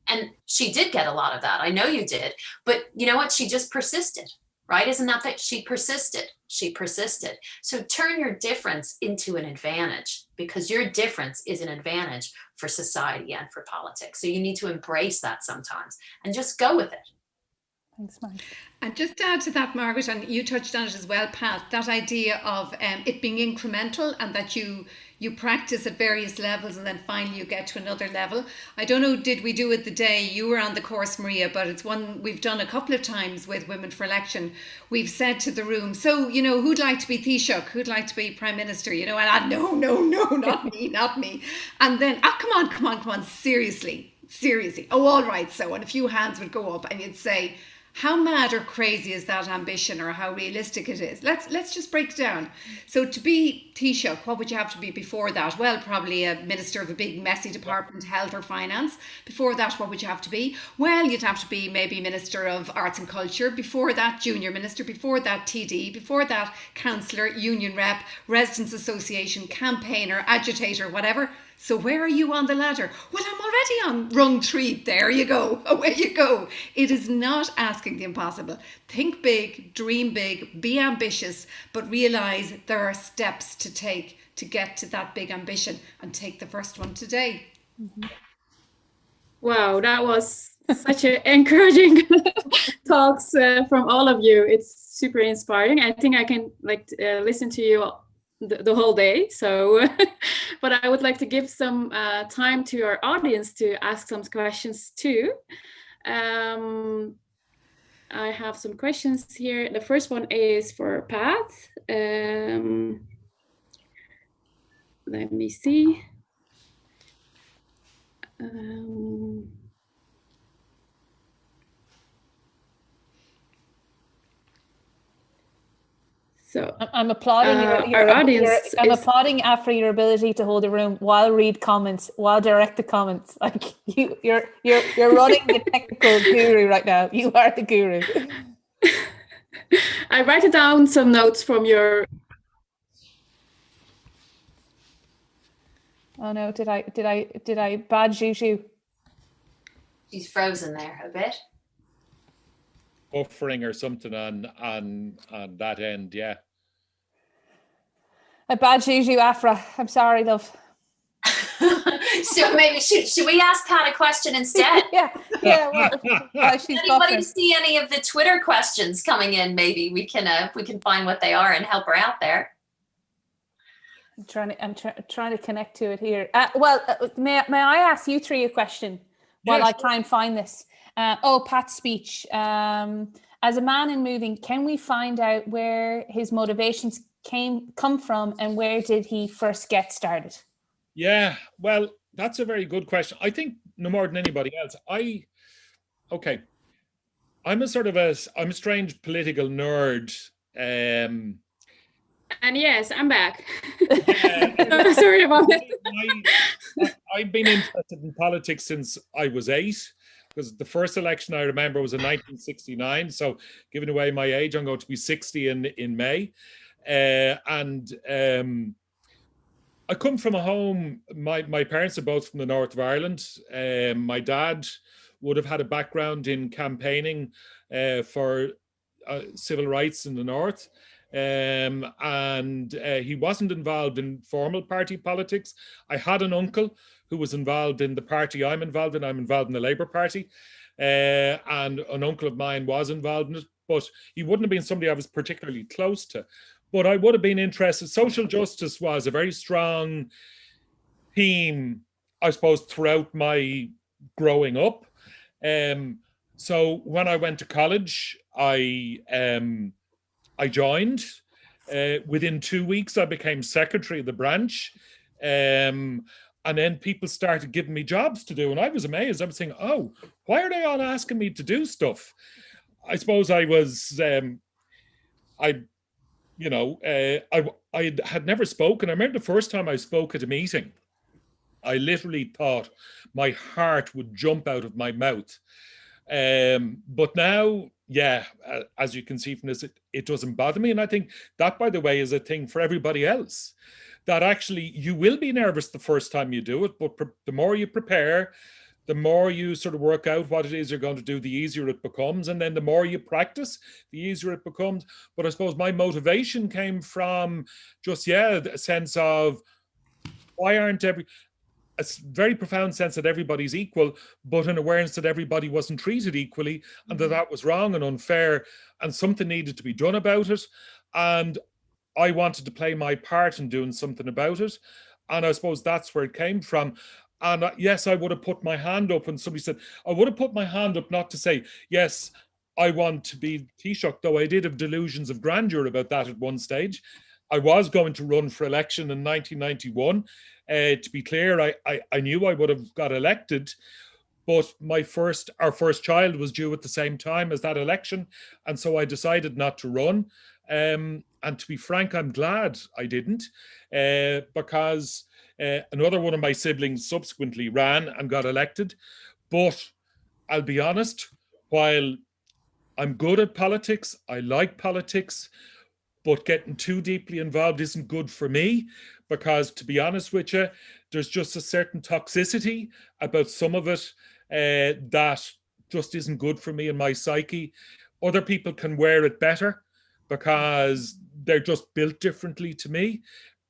And she did get a lot of that. I know you did. But you know what? She just persisted, right? Isn't that she persisted? She persisted. So turn your difference into an advantage, because your difference is an advantage for society and for politics. So you need to embrace that sometimes and just go with it. Thanks, Mike. And just to add to that, Margaret, and you touched on it as well, Pat, that idea of it being incremental, and that you practice at various levels and then finally you get to another level. I don't know, did we do it the day you were on the course, Maria, but it's one we've done a couple of times with Women for Election. We've said to the room, so, you know, who'd like to be Taoiseach? Who'd like to be Prime Minister? You know, and no, not me. And then, come on, seriously. Oh, all right, so, and a few hands would go up and you'd say, how mad or crazy is that ambition, or how realistic it is? Let's just break it down. So to be Taoiseach, what would you have to be before that? Well, probably a minister of a big messy department, health or finance. Before that, what would you have to be? Well, you'd have to be maybe Minister of Arts and Culture. Before that, Junior Minister. Before that, TD. Before that, Councillor, Union Rep, Residents Association, Campaigner, Agitator, whatever. So where are you on the ladder? Well, I'm already on rung 3. There you go. Away you go. It is not asking the impossible. Think big, dream big, be ambitious, but realise there are steps to take to get to that big ambition, and take the first one today. Mm-hmm. Wow, that was such an encouraging talks from all of you. It's super inspiring. I think I can listen to you the whole day. So, but I would like to give some time to our audience to ask some questions too. I have some questions here. The first one is for Pat. Let me see. So I'm applauding our audience. I'm applauding after your ability to hold a room while read comments, while direct the comments. Like you're running the technical guru right now. You are the guru. I write down some notes from your. Oh no! Did I bad juju? She's frozen there a bit. Buffering or something on that end, yeah. A bad juju, Afra. I'm sorry, love. So maybe should we ask Pat a question instead? yeah. She's Anybody buffering. see any of the Twitter questions coming in? Maybe we can find what they are and help her out there. I'm trying to connect to it here. May I ask you three a question while I try and find this? Pat's speech. As a man in moving, can we find out where his motivations come from and where did he first get started? Yeah, well, that's a very good question. I think no more than anybody else. I'm a strange political nerd. And yes, I'm back. Sorry about it. I've been interested in politics since I was 8, because the first election I remember was in 1969. So giving away my age, I'm going to be 60 in May. I come from a home, my parents are both from the north of Ireland. My dad would have had a background in campaigning for civil rights in the north. And he wasn't involved in formal party politics. I had an uncle who was involved in the party I'm involved in. I'm involved in the Labour Party. And an uncle of mine was involved in it, but he wouldn't have been somebody I was particularly close to. But I would have been interested. Social justice was a very strong theme, I suppose, throughout my growing up. So when I went to college, I joined. Within 2 weeks, I became secretary of the branch. And then people started giving me jobs to do. And I was amazed. I was saying, oh, why are they all asking me to do stuff? I suppose I was, I had never spoken. I remember the first time I spoke at a meeting, I literally thought my heart would jump out of my mouth. But now, yeah, as you can see from this, it doesn't bother me. And I think that, by the way, is a thing for everybody else, that actually you will be nervous the first time you do it, but the more you prepare, the more you sort of work out what it is you're going to do, the easier it becomes. And then the more you practice, the easier it becomes. But I suppose my motivation came from just, a sense of why aren't a very profound sense that everybody's equal, but an awareness that everybody wasn't treated equally and that was wrong and unfair and something needed to be done about it. And I wanted to play my part in doing something about it. And I suppose that's where it came from. And yes, I would have put my hand up, and somebody said, I would have put my hand up not to say, yes, I want to be Taoiseach, though I did have delusions of grandeur about that at one stage. I was going to run for election in 1991. To be clear, I knew I would have got elected, but our first child was due at the same time as that election. And so I decided not to run. And to be frank, I'm glad I didn't, because another one of my siblings subsequently ran and got elected. But I'll be honest, while I'm good at politics, I like politics, but getting too deeply involved isn't good for me, because to be honest with you, there's just a certain toxicity about some of it that just isn't good for me and my psyche. Other people can wear it better because they're just built differently to me,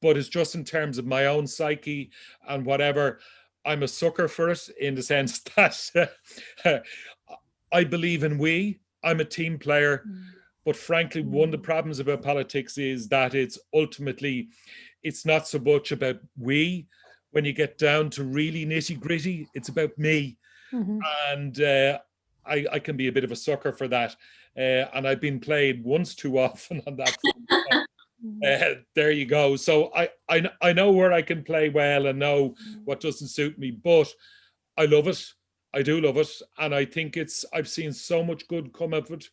but it's just in terms of my own psyche and whatever, I'm a sucker for it, in the sense that I believe in we. I'm a team player. But frankly, one of the problems about politics is that it's not so much about we. When you get down to really nitty gritty, it's about me. And I can be a bit of a sucker for that. And I've been played once too often on that. There you go. So I know where I can play well and know what doesn't suit me, but I love it. I do love it. And I think I've seen so much good come of it.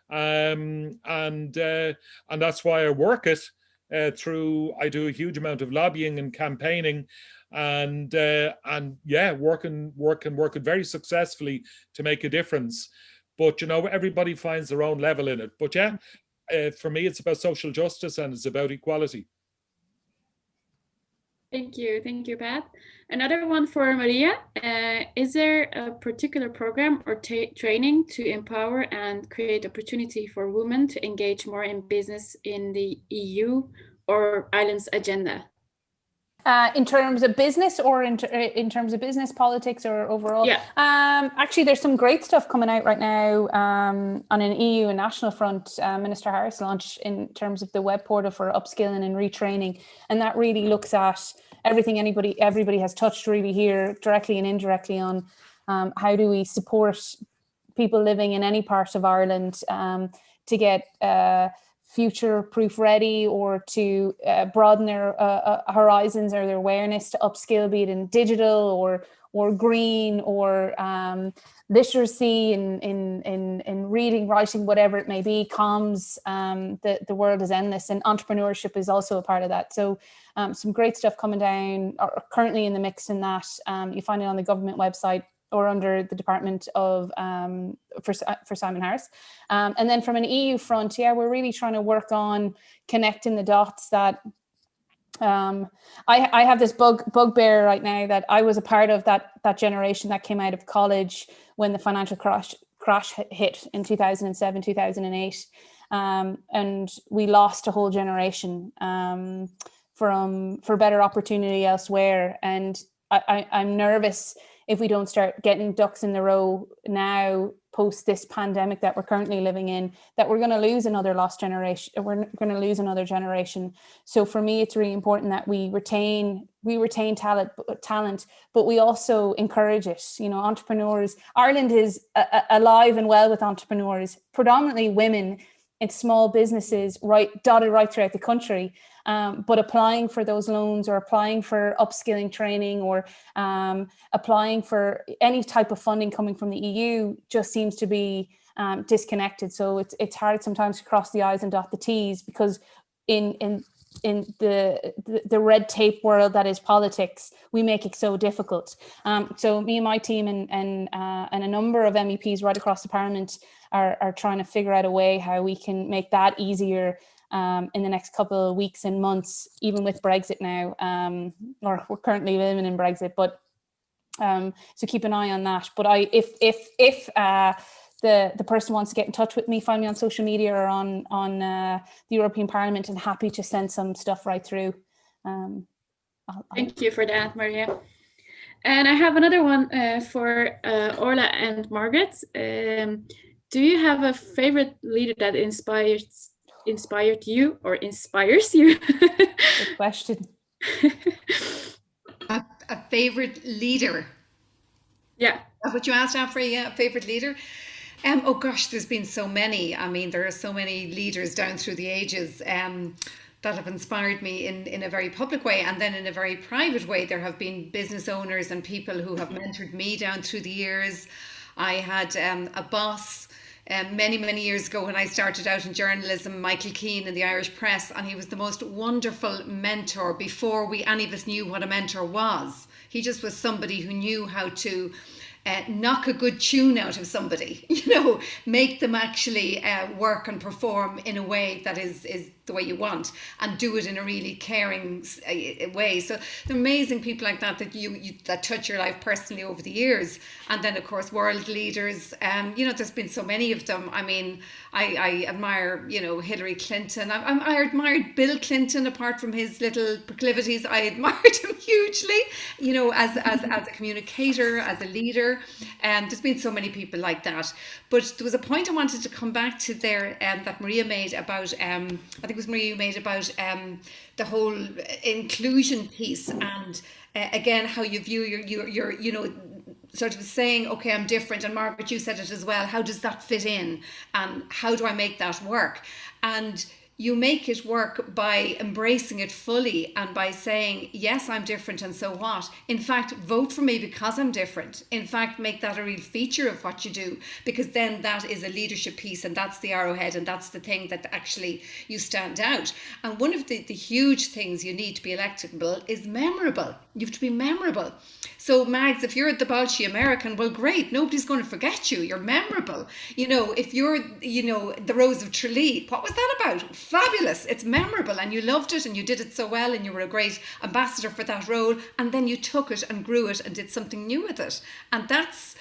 And that's why I work it through, I do a huge amount of lobbying and campaigning and yeah, working very successfully to make a difference. But, everybody finds their own level in it. But yeah, for me, it's about social justice and it's about equality. Thank you, Pat. Another one for Maria. Is there a particular program or training to empower and create opportunity for women to engage more in business in the EU or Ireland's agenda? In terms of business or in terms of business politics or overall? Yeah. Actually, there's some great stuff coming out right now on an EU and national front. Minister Harris launched in terms of the web portal for upskilling and retraining. And that really looks at everything everybody has touched really here, directly and indirectly, on how do we support people living in any part of Ireland to get future-proof ready or to broaden their horizons or their awareness, to upskill, be it in digital or green or literacy in reading, writing, whatever it may be, comms. The world is endless, and entrepreneurship is also a part of that. So some great stuff coming down, or currently in the mix in that. You find it on the government website or under the Department of for Simon Harris. And then from an EU front, yeah, we're really trying to work on connecting the dots that I have this bugbear right now that I was a part of that generation that came out of college when the financial crash hit in 2007, 2008. And we lost a whole generation for better opportunity elsewhere. And I'm nervous if we don't start getting ducks in the row now, post this pandemic that we're currently living in, that we're going to lose another lost generation. We're going to lose another generation. So for me, it's really important that we retain talent, but we also encourage it. Entrepreneurs. Ireland is alive and well with entrepreneurs, predominantly women in small businesses, dotted right throughout the country. But applying for those loans or applying for upskilling training or applying for any type of funding coming from the EU just seems to be disconnected. So it's hard sometimes to cross the I's and dot the T's, because in the red tape world that is politics, we make it so difficult. So me and my team and a number of MEPs right across the Parliament are trying to figure out a way how we can make that easier in the next couple of weeks and months, even with Brexit now, or we're currently living in Brexit, but so keep an eye on that. But if the person wants to get in touch with me, find me on social media or on the European Parliament, and happy to send some stuff right through. Thank you for that, Maria. And I have another one for Orla and Margaret. Do you have a favorite leader that inspired you or inspires you? Good question. A favorite leader? Yeah. That's what you asked out for, a favorite leader? Oh gosh, there's been so many. I mean, there are so many leaders down through the ages that have inspired me in a very public way, and then in a very private way. There have been business owners and people who have mentored me down through the years. I had a boss many years ago when I started out in journalism, Michael Keane in the Irish Press, and he was the most wonderful mentor before any of us knew what a mentor was. He just was somebody who knew how to knock a good tune out of somebody, make them actually work and perform in a way that is the way you want, and do it in a really caring way. So the amazing people like that that touch your life personally over the years. And then of course world leaders, there's been so many of them. I mean, I admire Hillary Clinton. I admired Bill Clinton, apart from his little proclivities. I admired him hugely, as a communicator, as a leader. There's been so many people like that. But there was a point I wanted to come back to there that Maria made about I think it was Maria you made about the whole inclusion piece, and again how you view your sort of saying, okay, I'm different. And Margaret, you said it as well. How does that fit in? And how do I make that work? And you make it work by embracing it fully and by saying, yes, I'm different, and so what? In fact, vote for me because I'm different. In fact, make that a real feature of what you do, because then that is a leadership piece, and that's the arrowhead, and that's the thing that actually you stand out. And one of the huge things you need to be electable is memorable. You have to be memorable. So Mags, if you're at the Bolshie American, well, great, nobody's going to forget you. You're memorable. You know, if you're, you know, the Rose of Tralee, what was that about? Fabulous. It's memorable, and you loved it, and you did it so well, and you were a great ambassador for that role, and then you took it and grew it and did something new with it. And that's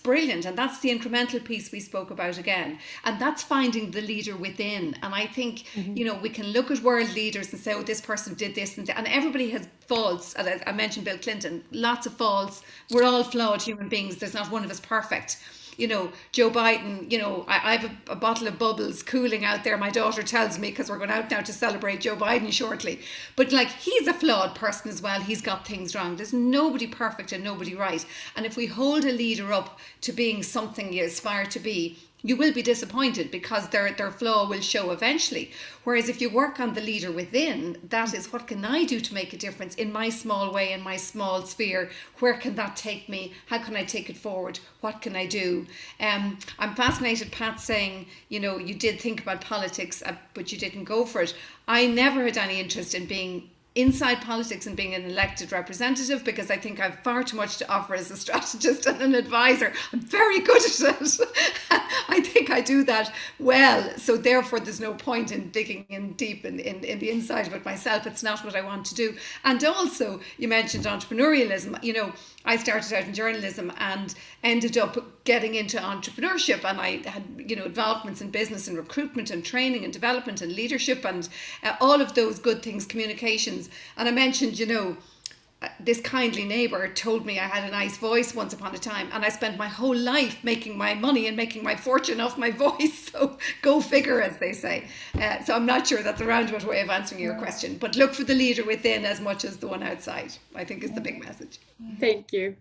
brilliant, and that's the incremental piece we spoke about again, and that's finding the leader within. And I think you know, we can look at world leaders and say, oh, this person did this, and everybody has faults. And I mentioned Bill Clinton, lots of faults. We're all flawed human beings. There's not one of us perfect. You know, Joe Biden, you know, I have a bottle of bubbles cooling out there, my daughter tells me, because we're going out now to celebrate Joe Biden shortly. But like, he's a flawed person as well. He's got things wrong. There's nobody perfect and nobody right. And if we hold a leader up to being something you aspire to be, you will be disappointed, because their flaw will show eventually. Whereas if you work on the leader within, that is, what can I do to make a difference in my small way, in my small sphere? Where can that take me? How can I take it forward? What can I do? I'm fascinated, Pat, saying, you know, you did think about politics, but you didn't go for it. I never had any interest in being inside politics and being an elected representative, because I think I've far too much to offer as a strategist and an advisor. I'm very good at it. I think I do that well. So therefore, there's no point in digging in deep in the inside of it myself. It's not what I want to do. And also, you mentioned entrepreneurialism. You know, I started out in journalism and ended up getting into entrepreneurship, and I had, you know, involvements in business and recruitment and training and development and leadership and all of those good things, communications. And I mentioned, you know, this kindly neighbour told me I had a nice voice once upon a time, and I spent my whole life making my money and making my fortune off my voice. So go figure, as they say. So I'm not sure that's a roundabout way of answering your question, but look for the leader within as much as the one outside, I think, is the big message. Thank you.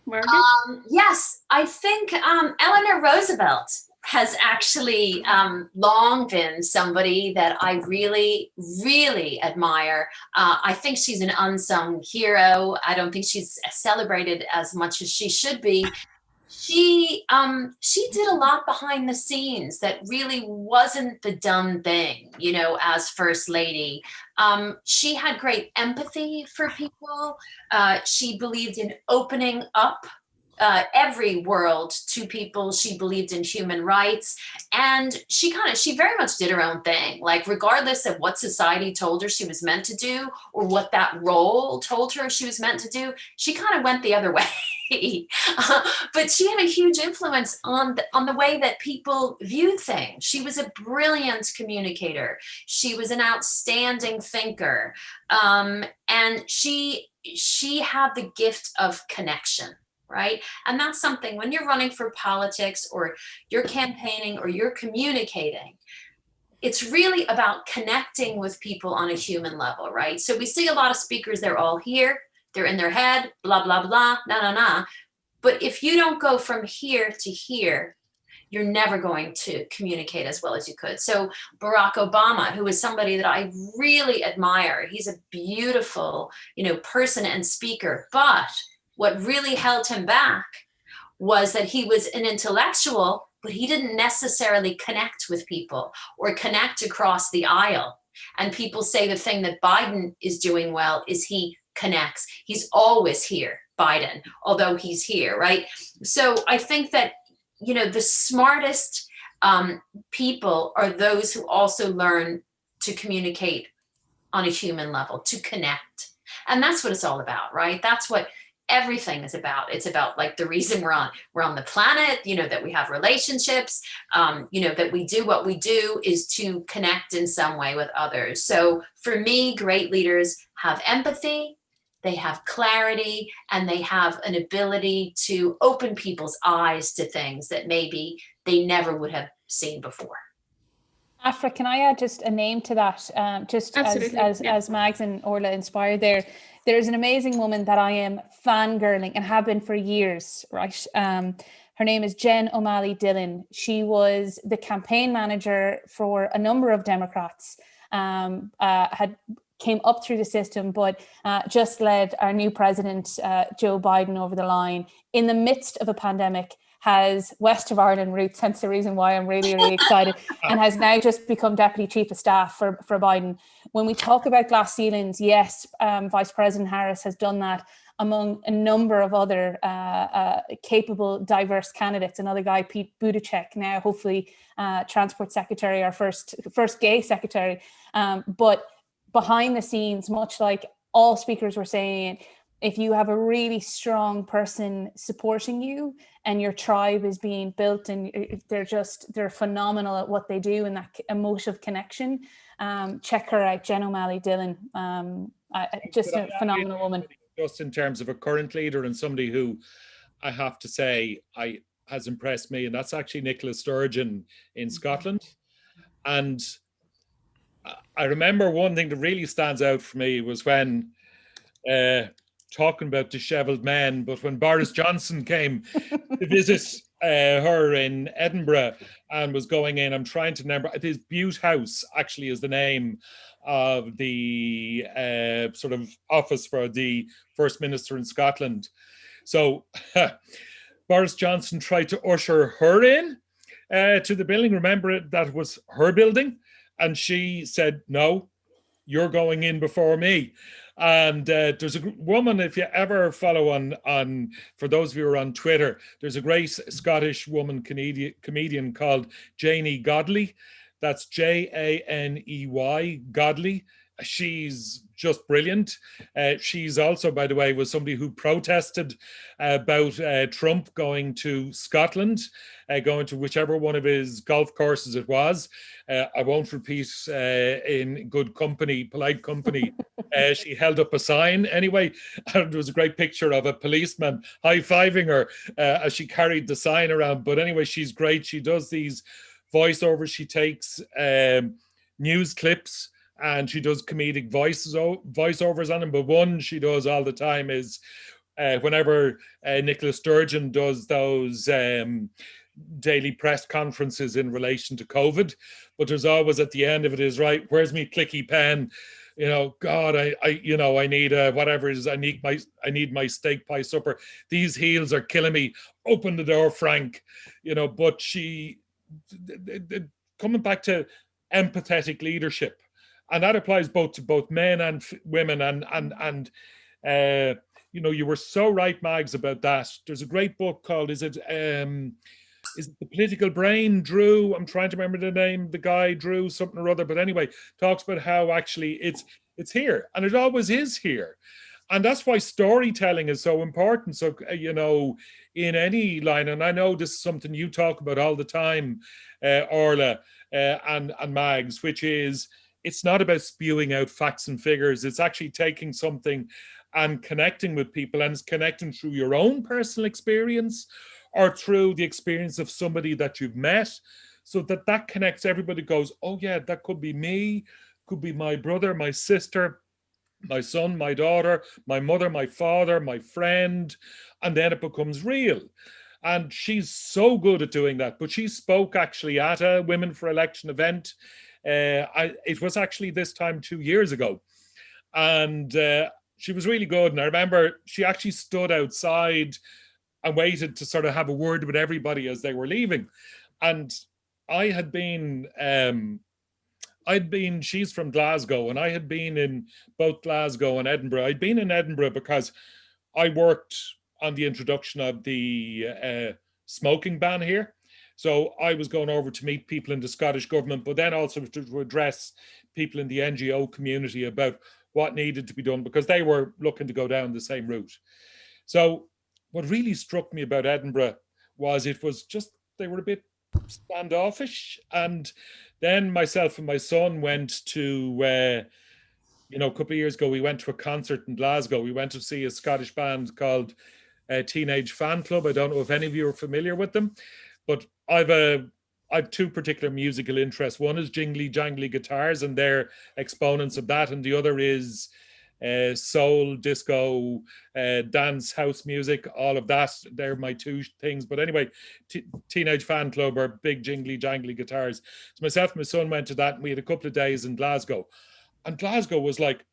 Margaret? Yes, I think Eleanor Roosevelt has actually long been somebody that I really, really admire. I think she's an unsung hero. I don't think she's celebrated as much as she should be. She did a lot behind the scenes that really wasn't the done thing, you know, as First Lady. She had great empathy for people. She believed in opening up every world to people. She believed in human rights, and she very much did her own thing. Like, regardless of what society told her she was meant to do, or what that role told her she was meant to do, she kind of went the other way. But she had a huge influence on the way that people viewed things. She was a brilliant communicator. She was an outstanding thinker, and she had the gift of connection. Right? And that's something, when you're running for politics, or you're campaigning, or you're communicating, it's really about connecting with people on a human level, right? So we see a lot of speakers, they're all here, they're in their head, blah, blah, blah, nah. But if you don't go from here to here, you're never going to communicate as well as you could. So Barack Obama, who is somebody that I really admire, he's a beautiful, you know, person and speaker, but what really held him back was that he was an intellectual, but he didn't necessarily connect with people or connect across the aisle. And people say the thing that Biden is doing well is he connects. He's always here, Biden, although he's here, right? So I think that, you know, the smartest people are those who also learn to communicate on a human level, to connect. And that's what it's all about, right? That's what everything is about. It's about, like, the reason we're on the planet, you know, that we have relationships, you know, that we do what we do is to connect in some way with others. So for me, great leaders have empathy, they have clarity, and they have an ability to open people's eyes to things that maybe they never would have seen before. Afra, can I add just a name to that? Just as Mags and Orla inspired there. there's an amazing woman that I am fangirling and have been for years, right? Her name is Jen O'Malley Dillon. She was the campaign manager for a number of Democrats, came up through the system, but just led our new president, Joe Biden, over the line in the midst of a pandemic, has West of Ireland roots, hence the reason why I'm really, really excited, and has now just become Deputy Chief of Staff for Biden. When we talk about glass ceilings, yes, Vice President Harris has done that among a number of other capable, diverse candidates. Another guy, Pete Buttigieg, now hopefully Transport Secretary, our first gay secretary. But behind the scenes, much like all speakers were saying, if you have a really strong person supporting you and your tribe is being built and they're phenomenal at what they do and that emotive connection, check her out, Jen O'Malley Dillon. Just a phenomenal woman. Just in terms of a current leader and somebody who I have to say has impressed me, and that's actually Nicola Sturgeon in Scotland. And I remember one thing that really stands out for me was when talking about disheveled men, but when Boris Johnson came to visit her in Edinburgh and was going in, I'm trying to remember, it is Bute House actually is the name of the sort of office for the First Minister in Scotland. So Boris Johnson tried to usher her in to the building. Remember, that was her building. And she said, no, you're going in before me. And there's a woman, if you ever follow on for those of you who are on Twitter, there's a great Scottish woman comedian called Janie Godley. That's Janey, Godley. She's just brilliant. She's also, by the way, was somebody who protested about Trump going to Scotland, going to whichever one of his golf courses it was. I won't repeat in good company, polite company. She held up a sign anyway, and there was a great picture of a policeman high-fiving her as she carried the sign around. But anyway, she's great. She does these voiceovers. She takes news clips and she does comedic voiceovers on them. But one she does all the time is whenever Nicola Sturgeon does those daily press conferences in relation to COVID, but there's always at the end of it is, right, where's me clicky pen? You know, God, I need whatever it is. I need my steak pie supper. These heels are killing me. Open the door, Frank. You know, but she coming back to empathetic leadership, and that applies both to both men and women. And you know, you were so right, Mags, about that. There's a great book called Is it The Political Brain? Drew, I'm trying to remember the name, the guy, Drew something or other, but anyway, talks about how actually it's here, and it always is here. And that's why storytelling is so important. So, you know, in any line, and I know this is something you talk about all the time, Orla and Mags, which is, it's not about spewing out facts and figures. It's actually taking something and connecting with people, and it's connecting through your own personal experience or through the experience of somebody that you've met, so that connects everybody. Goes, oh yeah, that could be me, could be my brother, my sister, my son, my daughter, my mother, my father, my friend, and then it becomes real. And she's so good at doing that. But she spoke actually at a Women for Election event. It was actually this time 2 years ago. And she was really good. And I remember she actually stood outside and waited to sort of have a word with everybody as they were leaving. And I had been, she's from Glasgow, and I had been in both Glasgow and Edinburgh. I'd been in Edinburgh because I worked on the introduction of the smoking ban here. So I was going over to meet people in the Scottish government, but then also to address people in the NGO community about what needed to be done, because they were looking to go down the same route. So what really struck me about Edinburgh was it was just, they were a bit standoffish. And then myself and my son went to, you know, a couple of years ago, we went to a concert in Glasgow. We went to see a Scottish band called Teenage Fan Club. I don't know if any of you are familiar with them, but I've two particular musical interests. One is jingly jangly guitars, and they're exponents of that, and the other is soul, disco, dance, house music, all of that. They're my two things. But anyway, Teenage Fan Club or big jingly jangly guitars. So myself and my son went to that, and we had a couple of days in Glasgow. And Glasgow was like,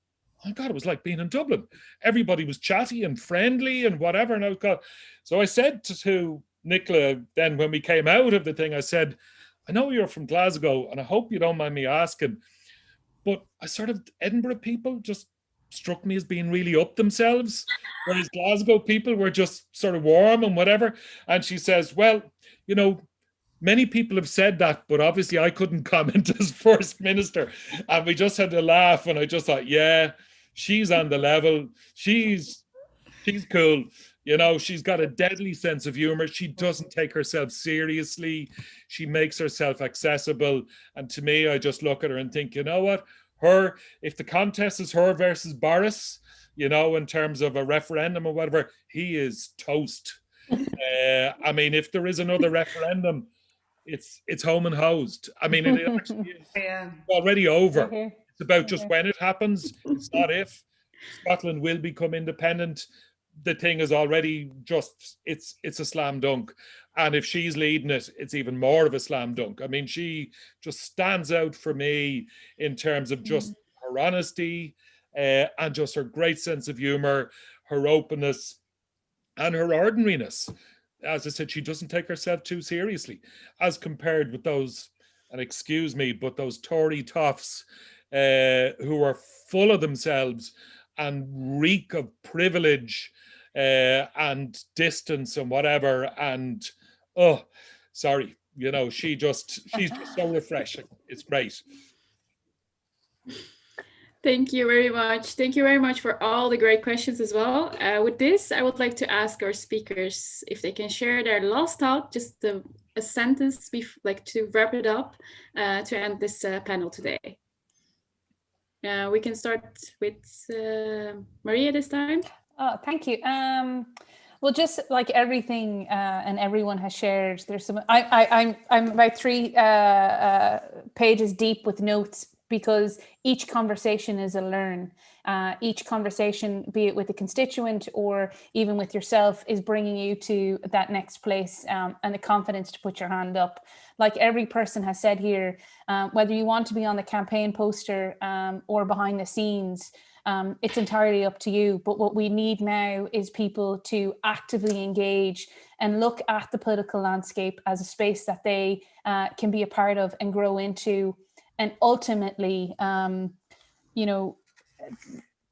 oh my God, it was like being in Dublin. Everybody was chatty and friendly and whatever. And I was going, so I said to Nicola then when we came out of the thing, I said, I know you're from Glasgow and I hope you don't mind me asking, but I sort of, Edinburgh people just struck me as being really up themselves, whereas Glasgow people were just sort of warm and whatever. And she says, well, you know, many people have said that, but obviously I couldn't comment as First Minister. And we just had a laugh, and I just thought, yeah, she's on the level. She's cool. You know, she's got a deadly sense of humor. She doesn't take herself seriously. She makes herself accessible. And to me, I just look at her and think, you know what? If the contest is her versus Boris, you know, in terms of a referendum or whatever, he is toast. I mean, if there is another referendum, it's home and hosed. I mean, it actually is already over. It's about just when it happens. It's not if. Scotland will become independent. The thing is already just, it's a slam dunk. And if she's leading it, it's even more of a slam dunk. I mean, she just stands out for me in terms of just her honesty and just her great sense of humor, her openness and her ordinariness. As I said, she doesn't take herself too seriously as compared with those, and excuse me, but those Tory toffs who are full of themselves and reek of privilege and distance and whatever. And oh, sorry, you know, she's just so refreshing. It's great. Thank you very much. Thank you very much for all the great questions as well. With this, I would like to ask our speakers if they can share their last thought, just a sentence, like to wrap it up, to end this panel today. We can start with Maria this time. Oh, thank you. Well, just like everything and everyone has shared, there's some. I'm about 3 pages deep with notes, because each conversation is a learn. Each conversation, be it with a constituent or even with yourself, is bringing you to that next place and the confidence to put your hand up. Like every person has said here, whether you want to be on the campaign poster or behind the scenes, it's entirely up to you. But what we need now is people to actively engage and look at the political landscape as a space that they can be a part of and grow into. And ultimately, you know,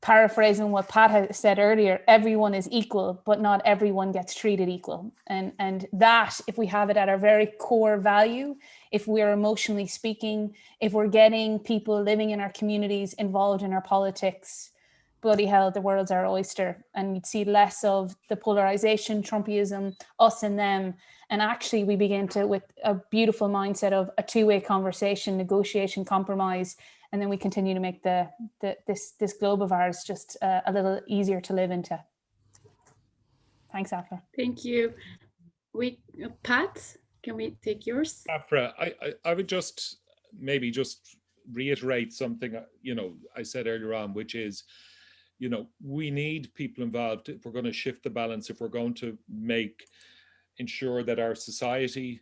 paraphrasing what Pat had said earlier, everyone is equal, but not everyone gets treated equal. And that, if we have it at our very core value, if we're emotionally speaking, if we're getting people living in our communities involved in our politics, bloody hell, the world's our oyster. And you'd see less of the polarization, Trumpism, us and them. And actually we begin to, with a beautiful mindset of a two-way conversation, negotiation, compromise, and then we continue to make this globe of ours just a little easier to live into. Thanks, Afra. Thank you. Pat, can we take yours? Afra, I would just maybe just reiterate something, you know, I said earlier on, which is, you know, we need people involved if we're going to shift the balance, if we're going to ensure that our society,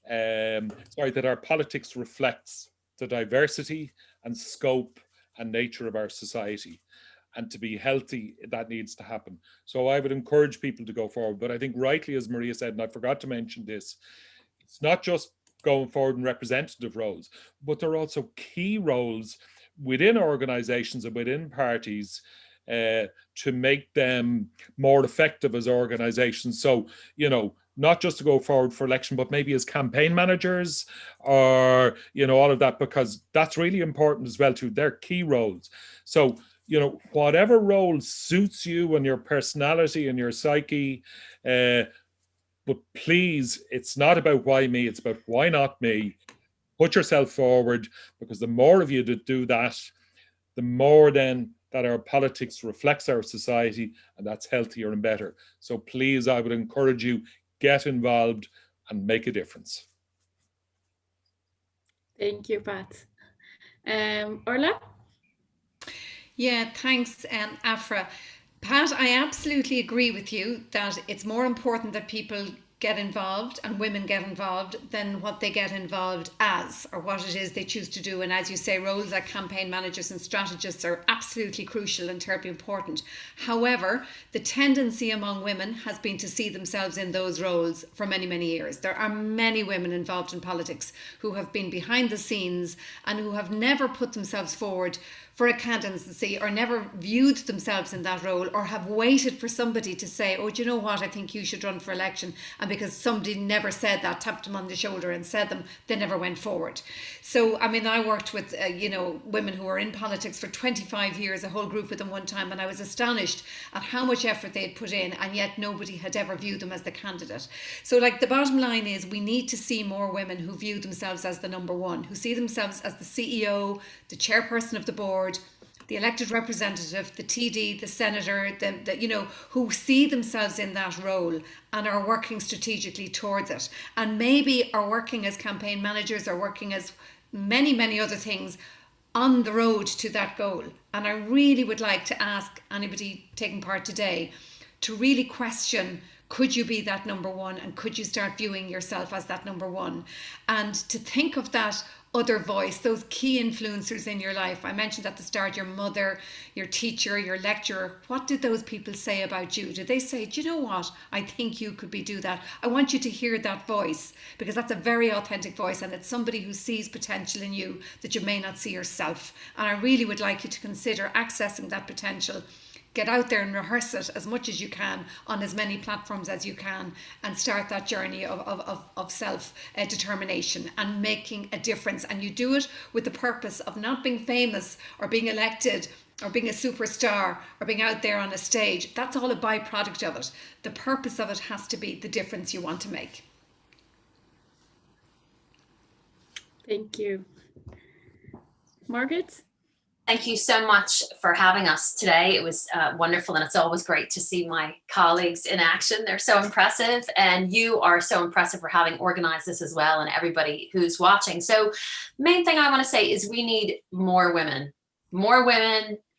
that our politics reflects the diversity and scope and nature of our society. And to be healthy, that needs to happen. So I would encourage people to go forward. But I think rightly, as Maria said, and I forgot to mention this, it's not just going forward in representative roles, but there are also key roles within organizations and within parties to make them more effective as organizations. So, you know, not just to go forward for election, but maybe as campaign managers or, you know, all of that, because that's really important as well too. They're key roles. So, you know, whatever role suits you and your personality and your psyche, but please, it's not about why me, it's about why not me. Put yourself forward, because the more of you that do that, the more then that our politics reflects our society, and that's healthier and better. So please, I would encourage you, get involved and make a difference. Thank you, Pat. Orla? Yeah, thanks, Afra. Pat, I absolutely agree with you that it's more important that people get involved and women get involved than what they get involved as, or what it is they choose to do. And as you say, roles like campaign managers and strategists are absolutely crucial and terribly important. However, the tendency among women has been to see themselves in those roles for many, many years. There are many women involved in politics who have been behind the scenes and who have never put themselves forward for a candidacy, or never viewed themselves in that role, or have waited for somebody to say, oh, do you know what, I think you should run for election. And because somebody never said that, tapped them on the shoulder and said them, they never went forward. So, I mean, I worked with, women who were in politics for 25 years, a whole group with them one time, and I was astonished at how much effort they'd put in, and yet nobody had ever viewed them as the candidate. So, like, the bottom line is we need to see more women who view themselves as the number one, who see themselves as the CEO, the chairperson of the board, the elected representative, the TD, the senator, who see themselves in that role and are working strategically towards it, and maybe are working as campaign managers, or working as many, many other things on the road to that goal. And I really would like to ask anybody taking part today to really question, could you be that number one, and could you start viewing yourself as that number one, and to think of that other voice, those key influencers in your life. I mentioned at the start, your mother, your teacher, your lecturer. What did those people say about you? Did they say, do you know what, I think you could do that? I want you to hear that voice, because that's a very authentic voice, and it's somebody who sees potential in you that you may not see yourself. And I really would like you to consider accessing that potential. Get out there and rehearse it as much as you can on as many platforms as you can, and start that journey of self-determination and making a difference. And you do it with the purpose of not being famous or being elected or being a superstar or being out there on a stage. That's all a byproduct of it. The purpose of it has to be the difference you want to make. Thank you. Margaret? Thank you so much for having us today. It was wonderful, and it's always great to see my colleagues in action. They're so impressive, and you are so impressive for having organized this as well, and everybody who's watching. So main thing I want to say is we need more women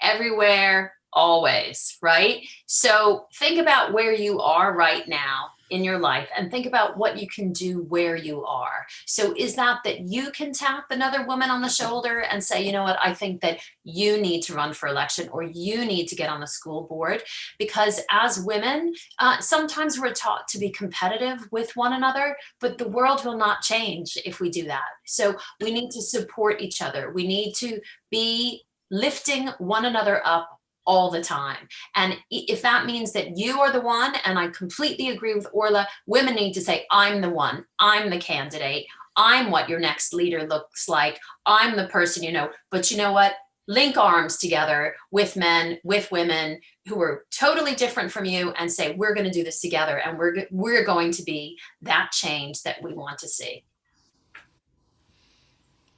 everywhere, always, right? So think about where you are right now in your life, and think about what you can do where you are. So is that you can tap another woman on the shoulder and say, you know what, I think that you need to run for election, or you need to get on the school board? Because as women, sometimes we're taught to be competitive with one another, but the world will not change if we do that. So we need to support each other. We need to be lifting one another up all the time. And if that means that you are the one, and I completely agree with Orla, women need to say, I'm the one, I'm the candidate, I'm what your next leader looks like, I'm the person, but you know what? Link arms together with men, with women who are totally different from you, and say, we're going to do this together, and we're going to be that change that we want to see.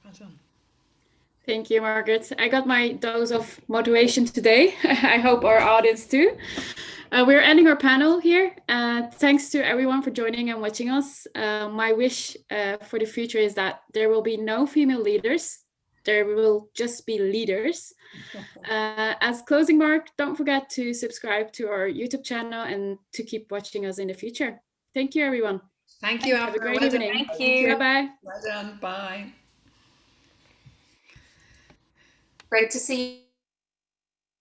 Well done. Thank you, Margaret. I got my dose of motivation today. I hope our audience too. We're ending our panel here. Thanks to everyone for joining and watching us. My wish for the future is that there will be no female leaders. There will just be leaders. As closing mark, don't forget to subscribe to our YouTube channel and to keep watching us in the future. Thank you, everyone. Thank you. Have a great evening. Thank you. Bye-bye. Well done. Bye. Great to see you.